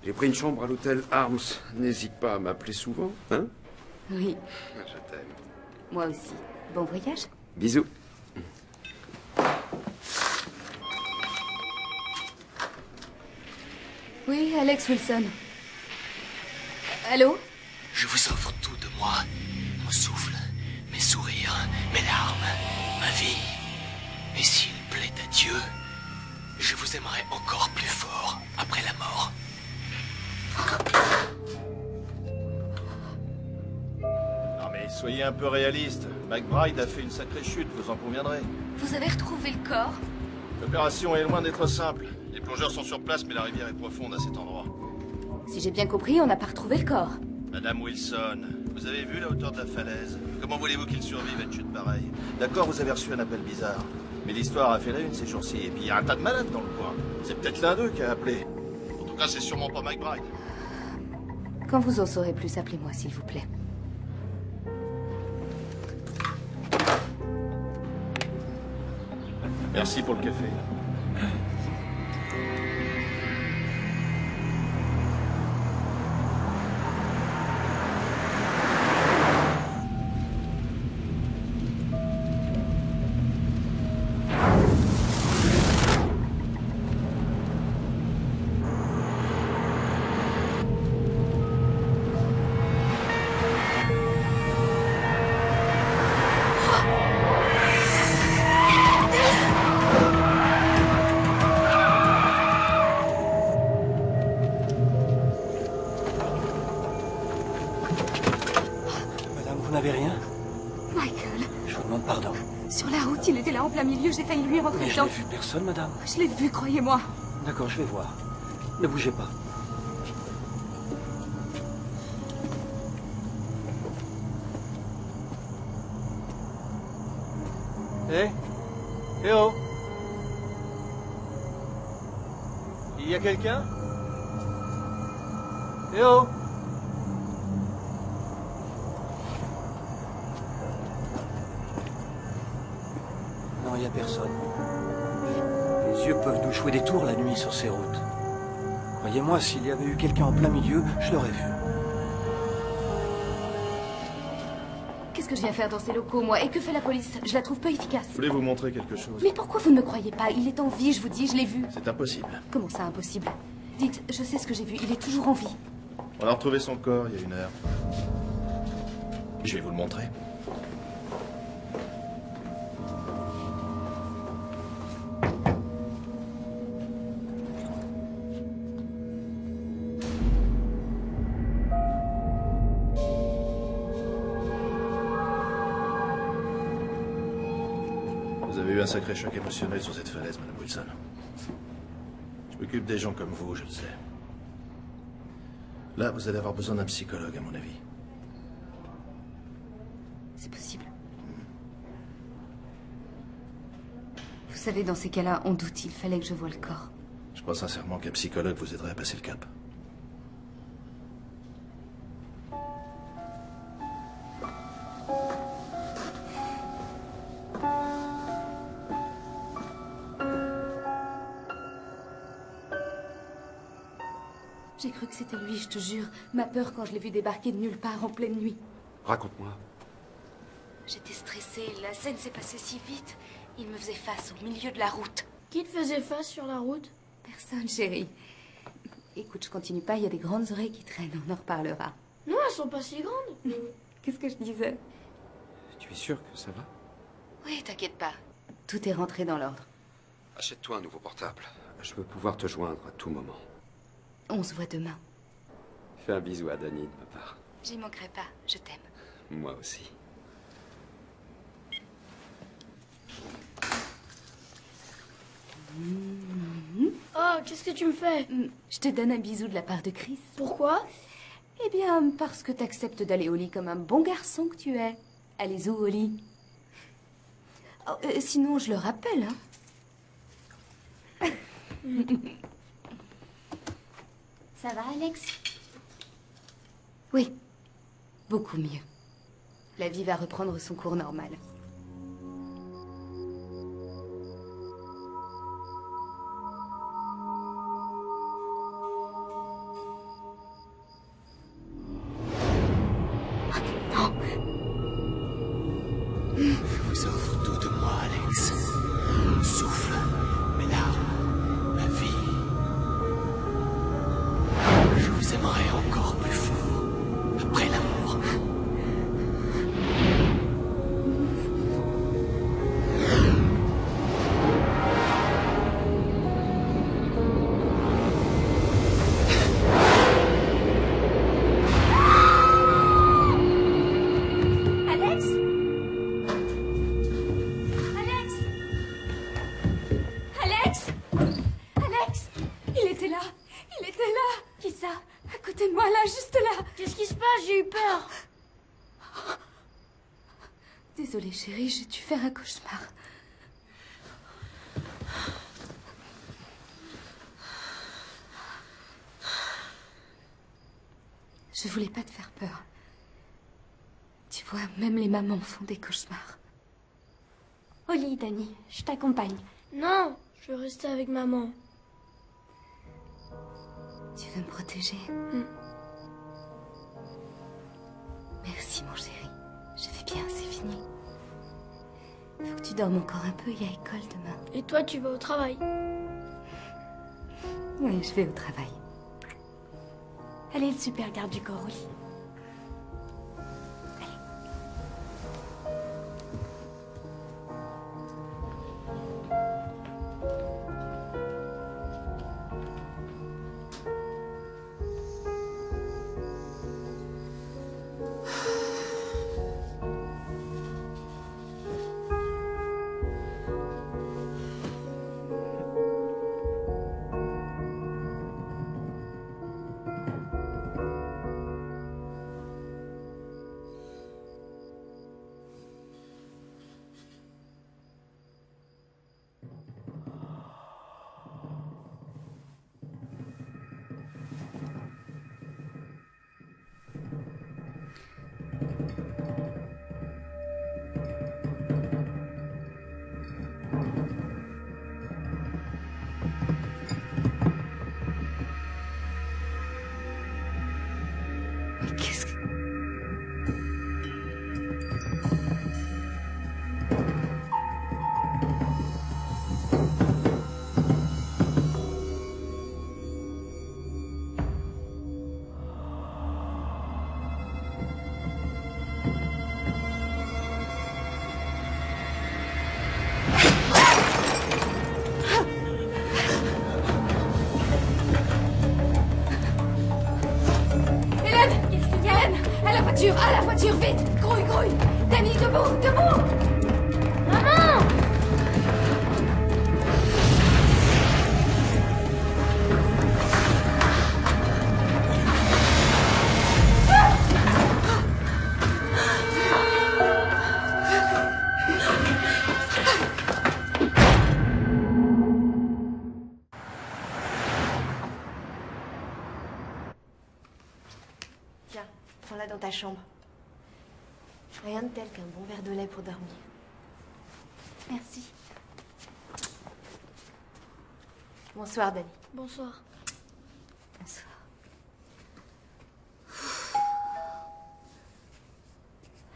J'ai pris une chambre à l'hôtel Arms. N'hésite pas à m'appeler souvent, hein? Oui. Je t'aime. Moi aussi. Bon voyage. Bisous. Oui, Alex Wilson. Allô? Je vous offre tout de moi. Mon souffle, mes sourires, mes larmes, ma vie. Et s'il plaît à Dieu, je vous aimerai encore plus fort après la mort. Non mais soyez un peu réaliste. McBride a fait une sacrée chute, vous en conviendrez. Vous avez retrouvé le corps? L'opération est loin d'être simple. Les plongeurs sont sur place, mais la rivière est profonde à cet endroit. Si j'ai bien compris, on n'a pas retrouvé le corps. Madame Wilson, vous avez vu la hauteur de la falaise? Comment voulez-vous qu'il survive à une chute pareille? D'accord, vous avez reçu un appel bizarre. Mais l'histoire a fait la une ces jours-ci, et puis il y a un tas de malades dans le coin. C'est peut-être l'un d'eux qui a appelé. En tout cas, c'est sûrement pas McBride. Quand vous en saurez plus, appelez-moi, s'il vous plaît. Merci pour le café. n'avez rien? Michael, Je vous demande pardon. sur la route, il était là en plein milieu, j'ai failli lui rentrer Mais je dedans. n'ai vu personne, madame. Je l'ai vu, croyez-moi. D'accord, je vais voir. Ne bougez pas. Eh? Eh oh! Il y a quelqu'un? Eh oh! Non, il n'y a personne. Les yeux peuvent nous jouer des tours la nuit sur ces routes. Croyez-moi, s'il y avait eu quelqu'un en plein milieu, je l'aurais vu. Qu'est-ce que je viens faire dans ces locaux, moi? Et que fait la police? Je la trouve peu efficace. Je voulais vous montrer quelque chose. Mais pourquoi vous ne me croyez pas? Il est en vie, je vous dis, je l'ai vu. C'est impossible. Comment ça, impossible? Dites, je sais ce que j'ai vu, il est toujours en vie. On a retrouvé son corps il y a 1 heure. Je vais vous le montrer. Vous avez eu un sacré choc émotionnel sur cette falaise, Madame Wilson. Je m'occupe des gens comme vous, je le sais. Là, vous allez avoir besoin d'un psychologue, à mon avis. C'est possible. Vous savez, dans ces cas-là, on doute, il fallait que je voie le corps. Je crois sincèrement qu'un psychologue vous aiderait à passer le cap. J'ai cru que c'était lui, je te jure. Ma peur quand je l'ai vu débarquer de nulle part en pleine nuit. Raconte-moi. J'étais stressée, la scène s'est passée si vite. Il me faisait face au milieu de la route. Qui te faisait face sur la route? Personne, chérie. Écoute, je continue pas, il y a des grandes oreilles qui traînent, on en reparlera. Non, elles sont pas si grandes. Qu'est-ce que je disais? Tu es sûr que ça va? Oui, t'inquiète pas. Tout est rentré dans l'ordre. Achète-toi un nouveau portable. Je veux pouvoir te joindre à tout moment. On se voit demain. Fais un bisou à Dani de ma part. J'y manquerai pas, je t'aime. Moi aussi. Oh, qu'est-ce que tu me fais? Je te donne un bisou de la part de Chris. Pourquoi? Eh bien, parce que t'acceptes d'aller au lit comme un bon garçon que tu es. Allez-y au lit. Oh, sinon, je le rappelle, hein. Ça va, Alex? Oui, beaucoup mieux. La vie va reprendre son cours normal. Je vous offre tout de moi, Alex. Mon souffle, mes larmes, ma vie. Je vous aimerai encore plus fort après la mort. Alex? Alex? Alex? Alex! Il était là! Il était là! Qui ça? À côté de moi, là, juste là! Qu'est-ce qui se passe? J'ai eu peur. Désolée, chérie, j'ai dû faire un cauchemar. Je voulais pas te faire peur. Tu vois, même les mamans font des cauchemars. Au lit, Dani. Je t'accompagne. Non, je veux rester avec maman. Tu veux me protéger? Merci, mon chéri. Je vais bien, c'est fini. Faut que tu dormes encore un peu, il y a école demain. Et toi, tu vas au travail? Oui, je vais au travail. Elle est le super garde du corps au lit. À la voiture, vite! Grouille, grouille! Danny, debout, debout! Maman! Tiens, prends-la dans ta chambre. Rien de tel qu'un bon verre de lait pour dormir. Merci. Bonsoir, Danny. Bonsoir. Bonsoir.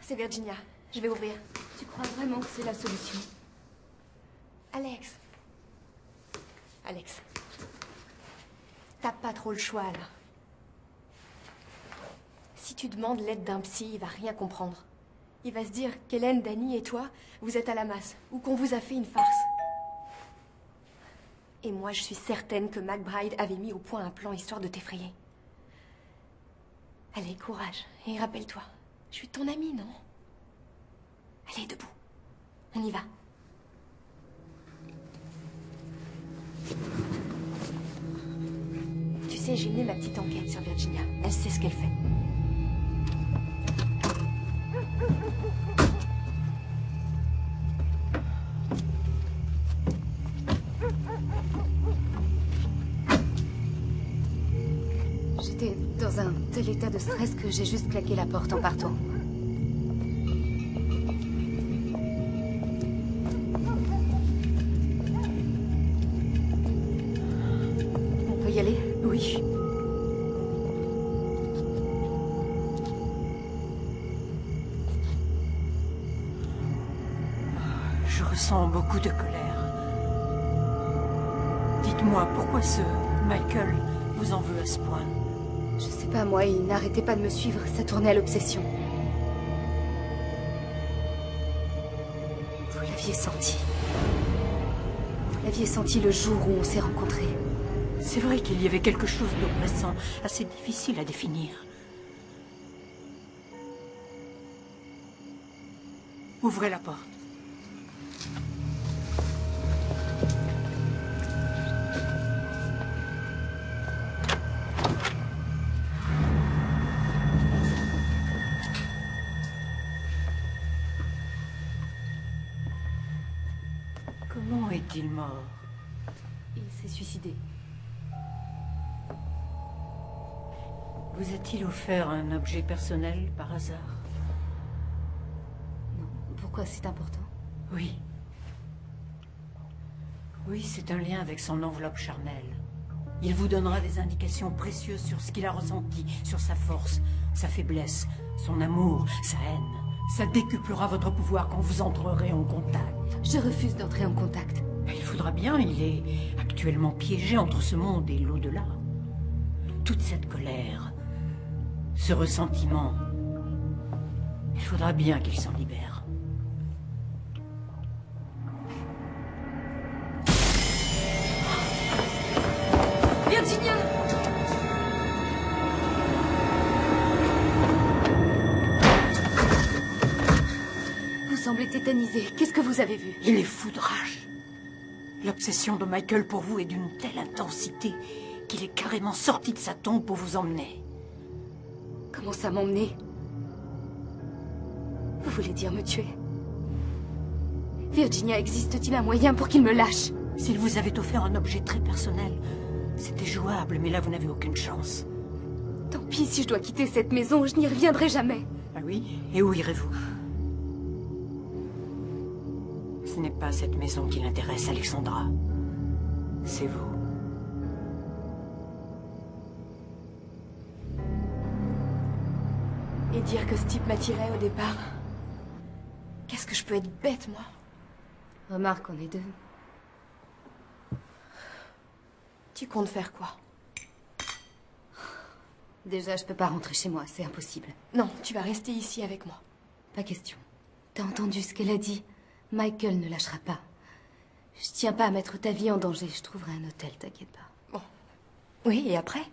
C'est Virginia. Je vais ouvrir. Tu crois vraiment que c'est la solution? Alex. Alex. T'as pas trop le choix, là. Si tu demandes l'aide d'un psy, il va rien comprendre. Il va se dire qu'Hélène, Danny et toi, vous êtes à la masse, ou qu'on vous a fait une farce. Et moi, je suis certaine que McBride avait mis au point un plan histoire de t'effrayer. Allez, courage, et rappelle-toi, je suis ton amie, non? Allez, debout. On y va. Tu sais, j'ai mené ma petite enquête sur Virginia. Elle sait ce qu'elle fait. J'étais dans un tel état de stress que j'ai juste claqué la porte en partant. On peut y aller? Oui. Je ressens beaucoup de colère. Dites-moi, pourquoi ce Michael vous en veut à ce point? Je sais pas, moi, il n'arrêtait pas de me suivre, ça tournait à l'obsession. Vous l'aviez senti. Vous l'aviez senti le jour où on s'est rencontrés. C'est vrai qu'il y avait quelque chose d'oppressant, assez difficile à définir. Ouvrez la porte. Comment est-il mort? Il s'est suicidé. Vous a-t-il offert un objet personnel par hasard? Non. Pourquoi c'est important? Oui. Oui, c'est un lien avec son enveloppe charnelle. Il vous donnera des indications précieuses sur ce qu'il a ressenti, sur sa force, sa faiblesse, son amour, sa haine. Ça décuplera votre pouvoir quand vous entrerez en contact. Je refuse d'entrer en contact. Il faudra bien, il est actuellement piégé entre ce monde et l'au-delà. Toute cette colère, ce ressentiment, il faudra bien qu'il s'en libère. Virginia! Vous semblez tétanisé. Qu'est-ce que vous avez vu? Il est fou de rage. L'obsession de Michael pour vous est d'une telle intensité qu'il est carrément sorti de sa tombe pour vous emmener. Comment ça m'emmener? Vous voulez dire me tuer? Virginia, existe-t-il un moyen pour qu'il me lâche? S'il vous avait offert un objet très personnel, c'était jouable, mais là vous n'avez aucune chance. Tant pis, si je dois quitter cette maison, je n'y reviendrai jamais. Ah oui? Et où irez-vous? Ce n'est pas cette maison qui l'intéresse, Alexandra. C'est vous. Et dire que ce type m'attirait au départ, Qu'est-ce que je peux être bête, moi? Remarque, on est deux. Tu comptes faire quoi? Déjà, je peux pas rentrer chez moi, c'est impossible. Non, tu vas rester ici avec moi. Pas question. T'as entendu ce qu'elle a dit? Michael ne lâchera pas. Je tiens pas à mettre ta vie en danger. Je trouverai un hôtel, t'inquiète pas. Bon. Oui, et après?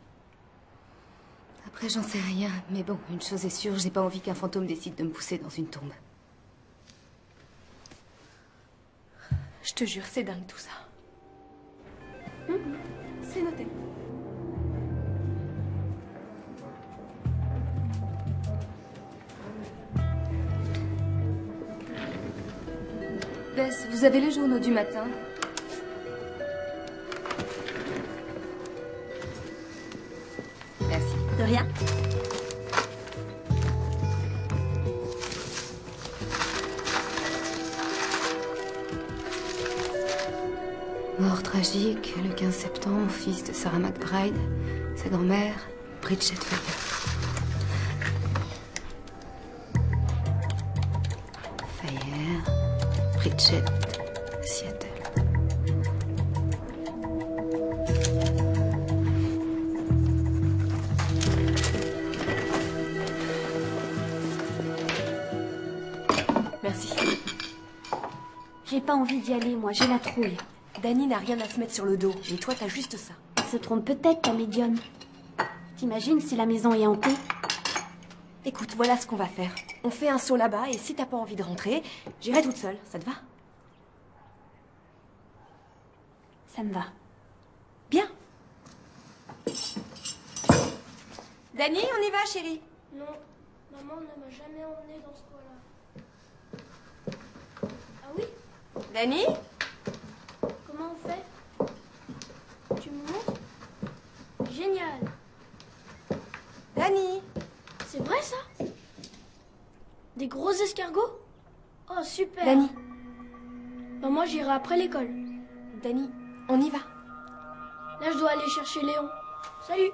Après, j'en sais rien. Mais bon, une chose est sûre, j'ai pas envie qu'un fantôme décide de me pousser dans une tombe. Je te jure, c'est dingue tout ça. C'est noté. Bess, vous avez les journaux du matin? Merci. De rien. Mort tragique, le 15 septembre, fils de Sarah McBride, sa grand-mère, Bridget Fayer. Bridget, Seattle. Merci. J'ai pas envie d'y aller, moi, j'ai la trouille. Dani n'a rien à se mettre sur le dos, mais toi t'as juste ça. Elle se trompe peut-être, ta médium. T'imagines si la maison est hantée? Écoute, voilà ce qu'on va faire. On fait un saut là-bas, et si t'as pas envie de rentrer, j'irai toute seule, ça te va? Ça me va. Bien. Dani, on y va, chérie? Non, maman ne m'a jamais emmenée dans ce coin-là. Ah oui? Dani? Comment on fait? Tu me montres? Génial. Dani? C'est vrai ça? Des gros escargots? Oh super. Dani? Bah, moi j'irai après l'école. Dani, on y va. Là je dois aller chercher Léon. Salut.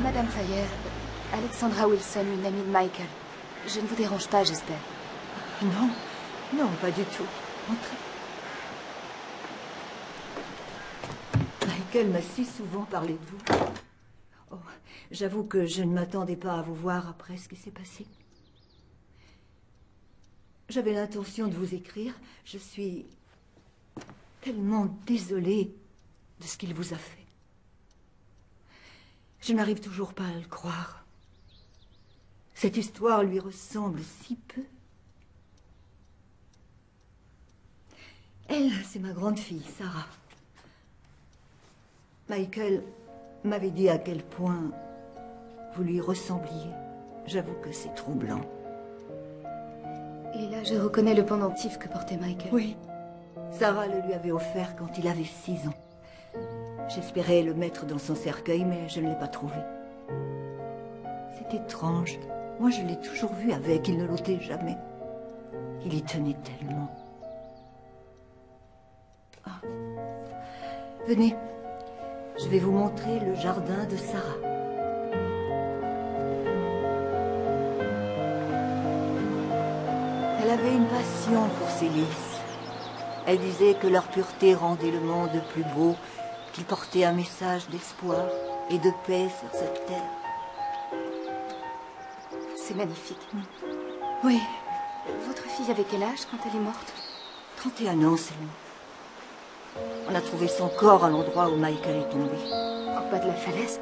Madame Fayer, Alexandra Wilson, une amie de Michael. Je ne vous dérange pas, j'espère. Non, non, pas du tout. Entrez. Michael m'a si souvent parlé de vous. Oh, j'avoue que je ne m'attendais pas à vous voir après ce qui s'est passé. J'avais l'intention de vous écrire. Je suis tellement désolée de ce qu'il vous a fait. Je n'arrive toujours pas à le croire. Cette histoire lui ressemble si peu. Elle, c'est ma grande fille, Sarah. Michael m'avait dit à quel point vous lui ressembliez. J'avoue que c'est troublant. Et là, je reconnais le pendentif que portait Michael. Oui. Sarah le lui avait offert quand il avait 6 ans. J'espérais le mettre dans son cercueil, mais je ne l'ai pas trouvé. C'est étrange. Moi, je l'ai toujours vu avec. Il ne l'ôtait jamais. Il y tenait tellement. Ah. Venez. Je vais vous montrer le jardin de Sarah. Elle avait une passion pour ces lys. Elle disait que leur pureté rendait le monde plus beau, qu'il portait un message d'espoir et de paix sur cette terre. C'est magnifique. Oui. Votre fille avait quel âge quand elle est morte? 31 ans seulement. On a trouvé son corps à l'endroit où Michael est tombé. En bas de la falaise?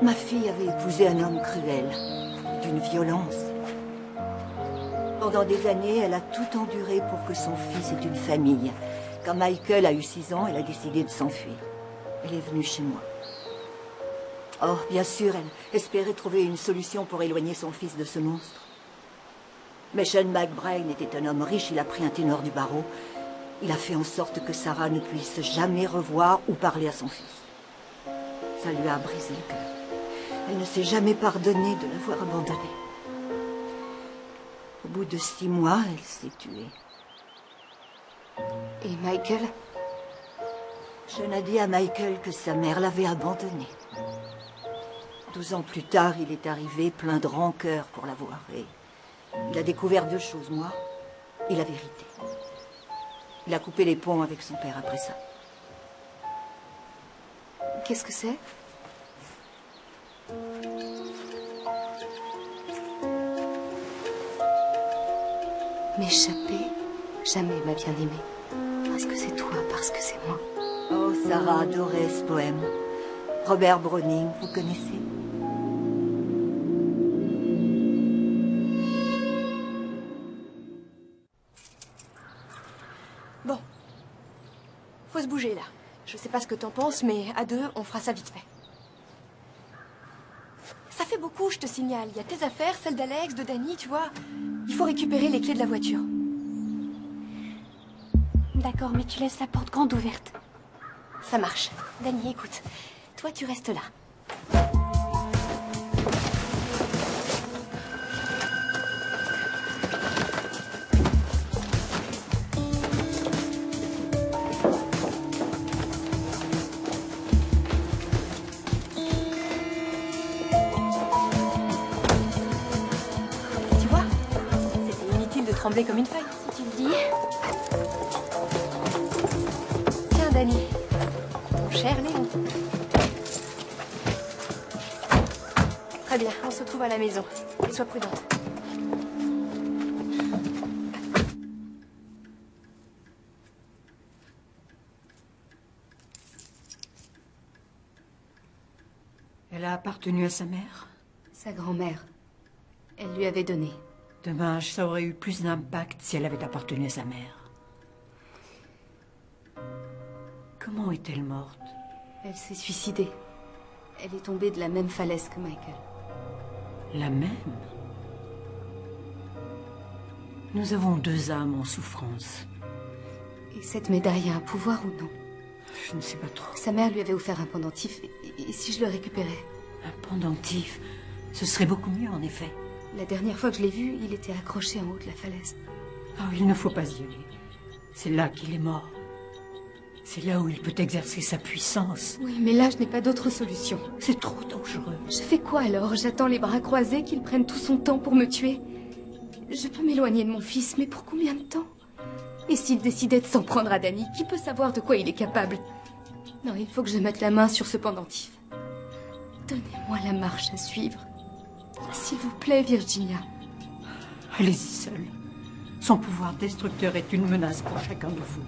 Ma fille avait épousé un homme cruel, d'une violence. Pendant des années, elle a tout enduré pour que son fils ait une famille. Quand Michael a eu 6 ans, elle a décidé de s'enfuir. Elle est venue chez moi. Oh, bien sûr, elle espérait trouver une solution pour éloigner son fils de ce monstre. Mais Sean McBride était un homme riche, il a pris un ténor du barreau. Il a fait en sorte que Sarah ne puisse jamais revoir ou parler à son fils. Ça lui a brisé le cœur. Elle ne s'est jamais pardonné de l'avoir abandonné. Au bout de 6 mois, elle s'est tuée. Et Michael? Sean a dit à Michael que sa mère l'avait abandonné. 12 ans plus tard, il est arrivé plein de rancœur pour la voir. Et il a découvert 2 choses, moi et la vérité. Il a coupé les ponts avec son père après ça. Qu'est-ce que c'est? M'échapper? Jamais m'a bien aimé. Parce que c'est toi, parce que c'est moi. Oh, Sarah adorait ce poème. Robert Browning, vous connaissez? Bon. Faut se bouger, là. Je sais pas ce que t'en penses, mais à 2, on fera ça vite fait. Ça fait beaucoup, je te signale. Il y a tes affaires, celles d'Alex, de Danny, tu vois. Il faut récupérer les clés de la voiture. D'accord, mais tu laisses la porte grande ouverte. Ça marche. Danny, écoute. Toi, tu restes là. Tu vois, c'était inutile de trembler comme une feuille. Si tu le dis. Tiens, Danny. Mon cher Léon. Très bien, on se retrouve à la maison. Et sois prudente. Elle a appartenu à sa mère? Sa grand-mère. Elle lui avait donné. Dommage, ça aurait eu plus d'impact si elle avait appartenu à sa mère. Comment est-elle morte? Elle s'est suicidée. Elle est tombée de la même falaise que Michael. La même? Nous avons 2 âmes en souffrance. Et cette médaille a un pouvoir ou non? Je ne sais pas trop. Sa mère lui avait offert un pendentif. Et si je le récupérais? Un pendentif? Ce serait beaucoup mieux, en effet. La dernière fois que je l'ai vu, il était accroché en haut de la falaise. Oh, il ne faut pas y aller. C'est là qu'il est mort. C'est là où il peut exercer sa puissance. Oui, mais là, je n'ai pas d'autre solution. C'est trop dangereux. Je fais quoi alors? J'attends les bras croisés qu'il prenne tout son temps pour me tuer? Je peux m'éloigner de mon fils, mais pour combien de temps? Et s'il décidait de s'en prendre à Danny, qui peut savoir de quoi il est capable? Non, il faut que je mette la main sur ce pendentif. Donnez-moi la marche à suivre. S'il vous plaît, Virginia. Allez-y seule. Son pouvoir destructeur est une menace pour chacun de vous.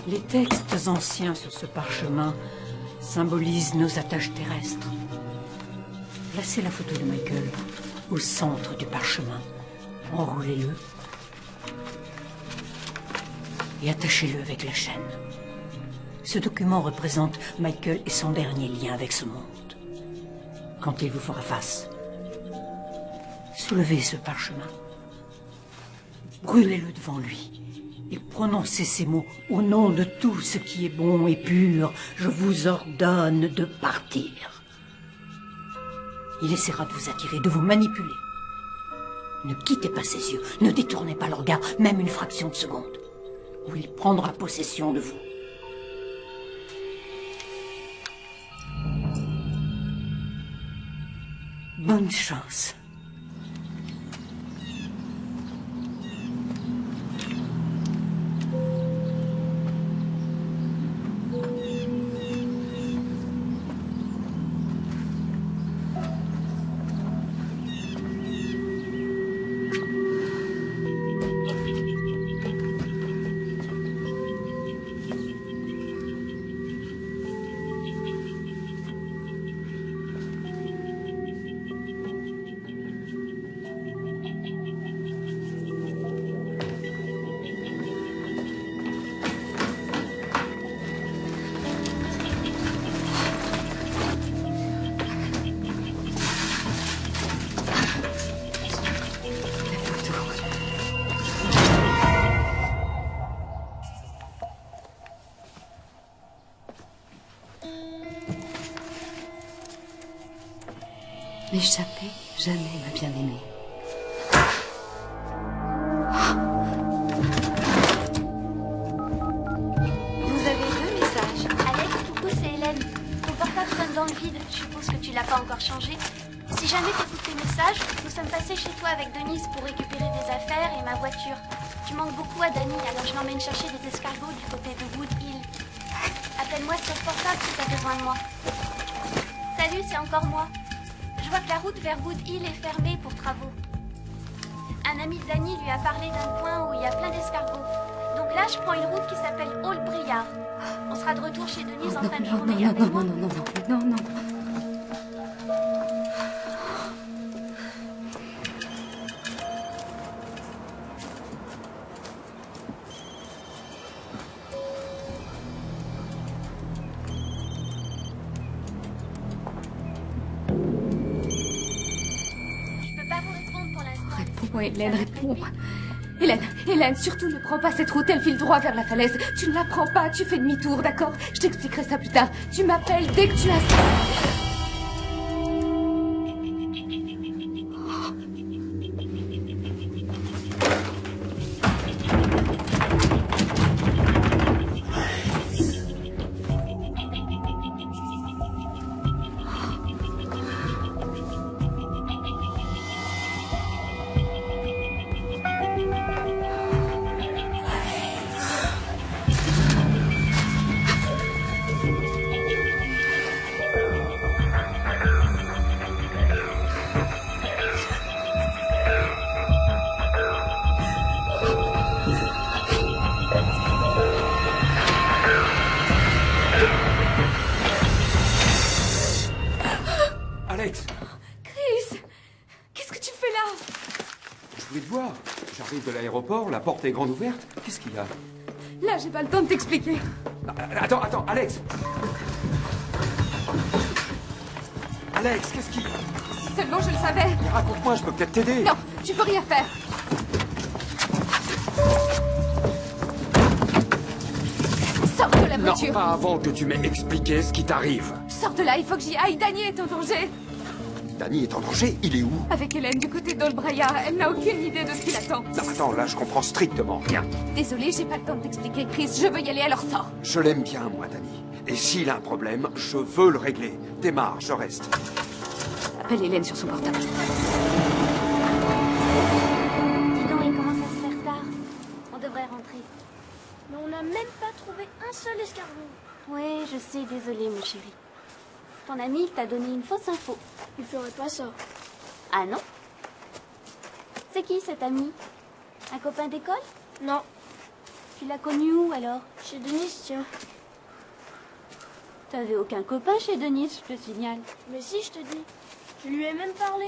Les textes anciens sur ce parchemin symbolisent nos attaches terrestres. Placez la photo de Michael au centre du parchemin. Enroulez-le et attachez-le avec la chaîne. Ce document représente Michael et son dernier lien avec ce monde. Quand il vous fera face, soulevez ce parchemin. Brûlez-le devant lui. Et prononcez ces mots. Au nom de tout ce qui est bon et pur, je vous ordonne de partir. Il essaiera de vous attirer, de vous manipuler. Ne quittez pas ses yeux, ne détournez pas le regard, même une fraction de seconde, ou il prendra possession de vous. Bonne chance. M'échapper, jamais m'a bien aimé. Vous avez 2 messages. Alex, coucou, c'est Hélène. Ton portable sonne dans le vide. Je suppose que tu l'as pas encore changé. Si jamais t'écoutes tes messages, nous sommes passés chez toi avec Denise pour récupérer des affaires et ma voiture. Tu manques beaucoup à Dani, alors je l'emmène chercher des escargots du côté de Wood Hill. Appelle-moi sur le portable si t'as besoin de moi. Salut, c'est encore moi. Je vois que la route vers Wood Hill est fermée pour travaux. Un ami de Dani lui a parlé d'un coin où il y a plein d'escargots. Donc là, je prends une route qui s'appelle Old Briar. On sera de retour chez Denise en fin de journée. Non. Hélène, réponds. Hélène, surtout ne prends pas cette route, elle file droit vers la falaise. Tu ne la prends pas, tu fais demi-tour, d'accord? Je t'expliquerai ça plus tard. Tu m'appelles dès que tu as... J'arrive de l'aéroport, la porte est grande ouverte. Qu'est-ce qu'il y a? Là, j'ai pas le temps de t'expliquer. Attends, Alex! Alex, qu'est-ce qui... Si seulement je le savais. Mais raconte-moi, je peux peut-être t'aider. Non, tu peux rien faire. Sors de la voiture. Non, pas avant que tu m'aies expliqué ce qui t'arrive. Sors de là, il faut que j'y aille. Dani est en danger. Dani est en danger? Il est où? Avec Hélène du côté d'Old Briar. Elle n'a aucune idée de ce qui l'attend. Non, attends, là, je comprends strictement rien. Désolée, j'ai pas le temps de t'expliquer, Chris. Je veux y aller, alors sors. Je l'aime bien, moi, Dani. Et s'il a un problème, je veux le régler. Démarre, je reste. Appelle Hélène sur son portable. Dis donc, il commence à se faire tard. On devrait rentrer. Mais on n'a même pas trouvé un seul escargot. Oui, je sais, désolée, mon chéri. Ton ami t'a donné une fausse info. Il ferait pas ça. Ah non? C'est qui cet ami? Un copain d'école? Non. Tu l'as connu où alors? Chez Denise, tiens. T'avais aucun copain chez Denise, je te signale. Mais si, je te dis. Je lui ai même parlé.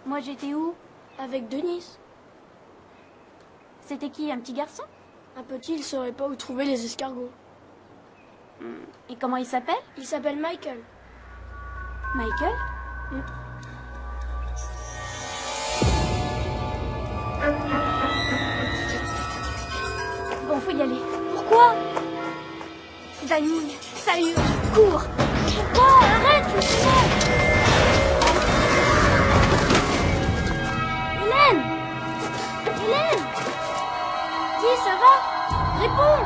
Moi, j'étais où? Avec Denise. C'était qui, un petit garçon? Un petit, il saurait pas où trouver les escargots. Et comment il s'appelle? Il s'appelle Michael. Michael? Bon, faut y aller. Pourquoi? Dani, ça urge. Cours. Pourquoi? Arrête, je suis là. Hélène! Hélène! Dis, ça va? Réponds!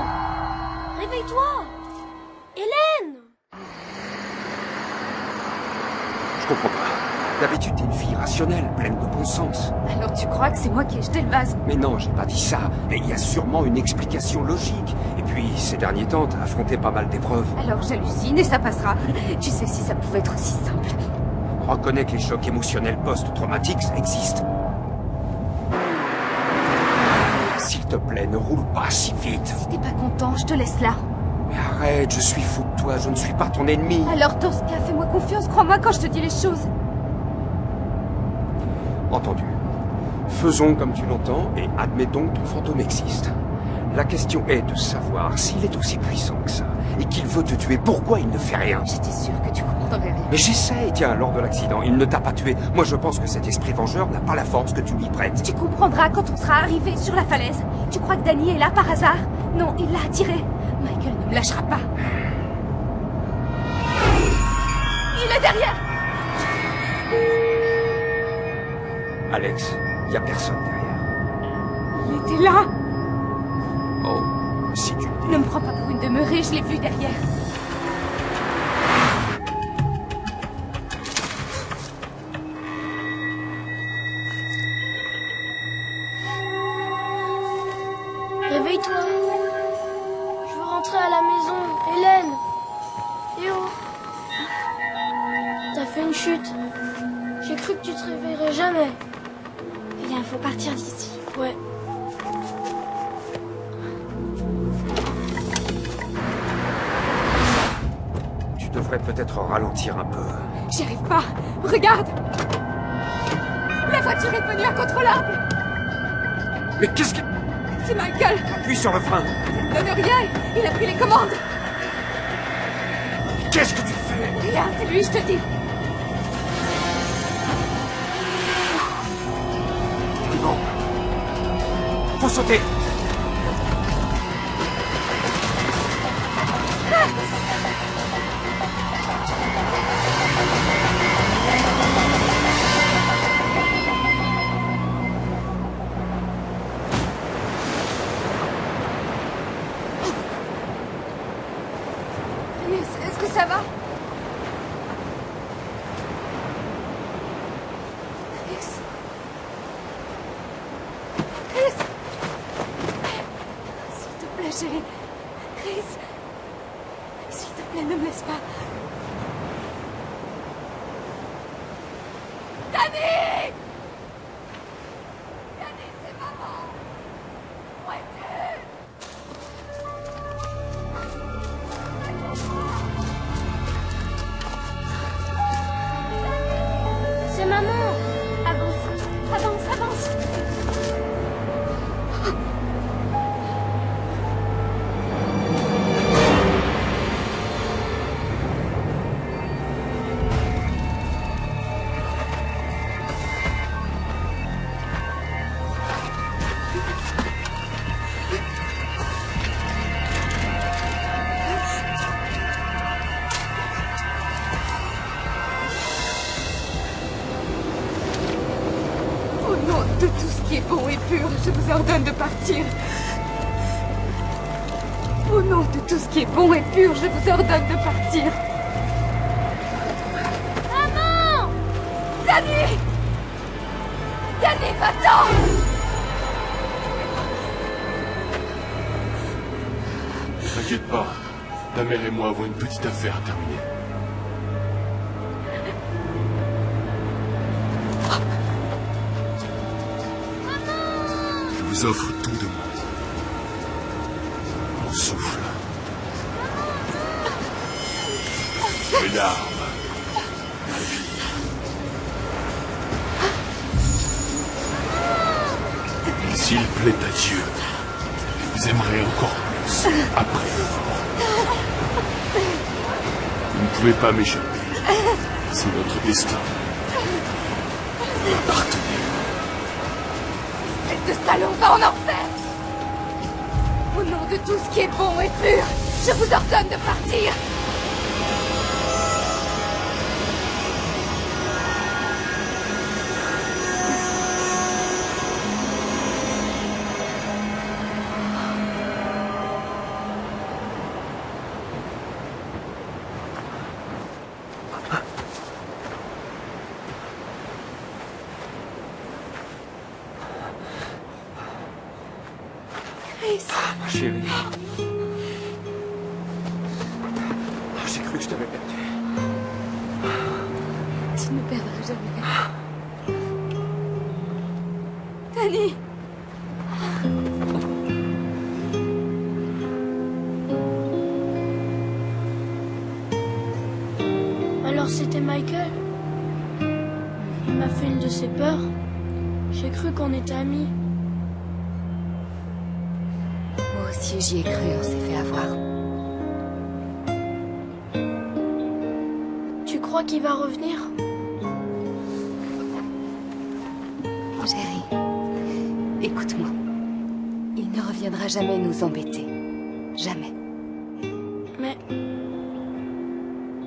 Réveille-toi! Hélène! Je comprends pas. D'habitude, t'es une fille rationnelle, pleine de bon sens. Alors tu crois que c'est moi qui ai jeté le vase? Mais non, j'ai pas dit ça. Mais il y a sûrement une explication logique. Et puis, ces derniers temps, t'as affronté pas mal d'épreuves. Alors j'hallucine et ça passera. Tu sais, si ça pouvait être aussi simple. Reconnais que les chocs émotionnels post-traumatiques, ça existe. S'il te plaît, ne roule pas si vite. Si t'es pas content, je te laisse là. Mais arrête, je suis fou de toi, je ne suis pas ton ennemi. Alors Tosca, fais-moi confiance, crois-moi quand je te dis les choses. Entendu. Faisons comme tu l'entends et admettons que ton fantôme existe. La question est de savoir s'il est aussi puissant que ça et qu'il veut te tuer, pourquoi il ne fait rien? J'étais sûre que tu comprendrais rien. Mais j'essaie, tiens, lors de l'accident, il ne t'a pas tué. Moi, je pense que cet esprit vengeur n'a pas la force que tu lui prêtes. Tu comprendras quand on sera arrivé sur la falaise. Tu crois que Dani est là par hasard? Non, il l'a attiré. Michael ne me lâchera pas. Il est derrière! Alex, il n'y a personne derrière. Il était là. Oh, si tu le dis. Ne me prends pas pour une demeurée, je l'ai vu derrière. Réveille-toi. Je veux rentrer à la maison. Hélène. Théo. T'as fait une chute. J'ai cru que tu te réveillerais jamais. Eh bien, faut partir d'ici. Ouais. Tu devrais peut-être ralentir un peu. J'y arrive pas. Regarde. La voiture est devenue incontrôlable. Mais qu'est-ce que... C'est Michael. Appuie sur le frein. Il ne donne rien. Il a pris les commandes. Qu'est-ce que tu fais? Rien, c'est lui, je te dis. Non. Faut sauter. Est-ce que ça va? Chris? S'il te plaît, chérie. Chris? S'il te plaît, ne me laisse pas. Danny! Danny, c'est maman! Où es-tu? C'est maman. Avance. Avance, avance. Au nom de tout ce qui est bon et pur, je vous ordonne de partir. Au nom de tout ce qui est bon et pur, je vous ordonne de partir. Maman! Danny! Danny, va-t'en! T'inquiète pas, ta mère et moi avons une petite affaire à terminer. Je vous offre tout de moi. Mon souffle. Mes larmes. Ma vie. S'il plaît à Dieu, vous aimerez encore plus après le mort. Vous ne pouvez pas m'échapper. C'est notre destin. Vous m'appartenez. Espèce de salaud, va en enfer! Au nom de tout ce qui est bon et pur, je vous ordonne de partir! Chris. Ma chérie. J'ai cru que je t'avais perdu. Tu ne me perdras jamais. Danny. Alors c'était Michael. Il m'a fait une de ses peurs. J'ai cru qu'on était amis. Moi aussi j'y ai cru, on s'est fait avoir. Tu crois qu'il va revenir? Chérie, écoute-moi. Il ne reviendra jamais nous embêter. Jamais. Mais...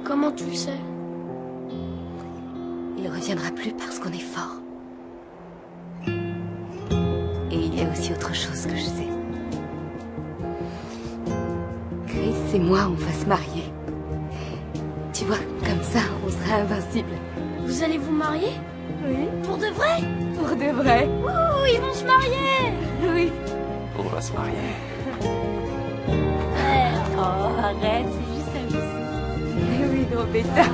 comment tu le sais? Il ne reviendra plus parce qu'on est fort. aussi autre chose que je sais. Chris et moi, on va se marier. Tu vois, comme ça, on sera invincibles. Vous allez vous marier? Oui. Pour de vrai? Pour de vrai. Ouh, ils vont se marier! Oui. On va se marier. Oh, arrête, c'est juste amusant. Oui, gros bêta.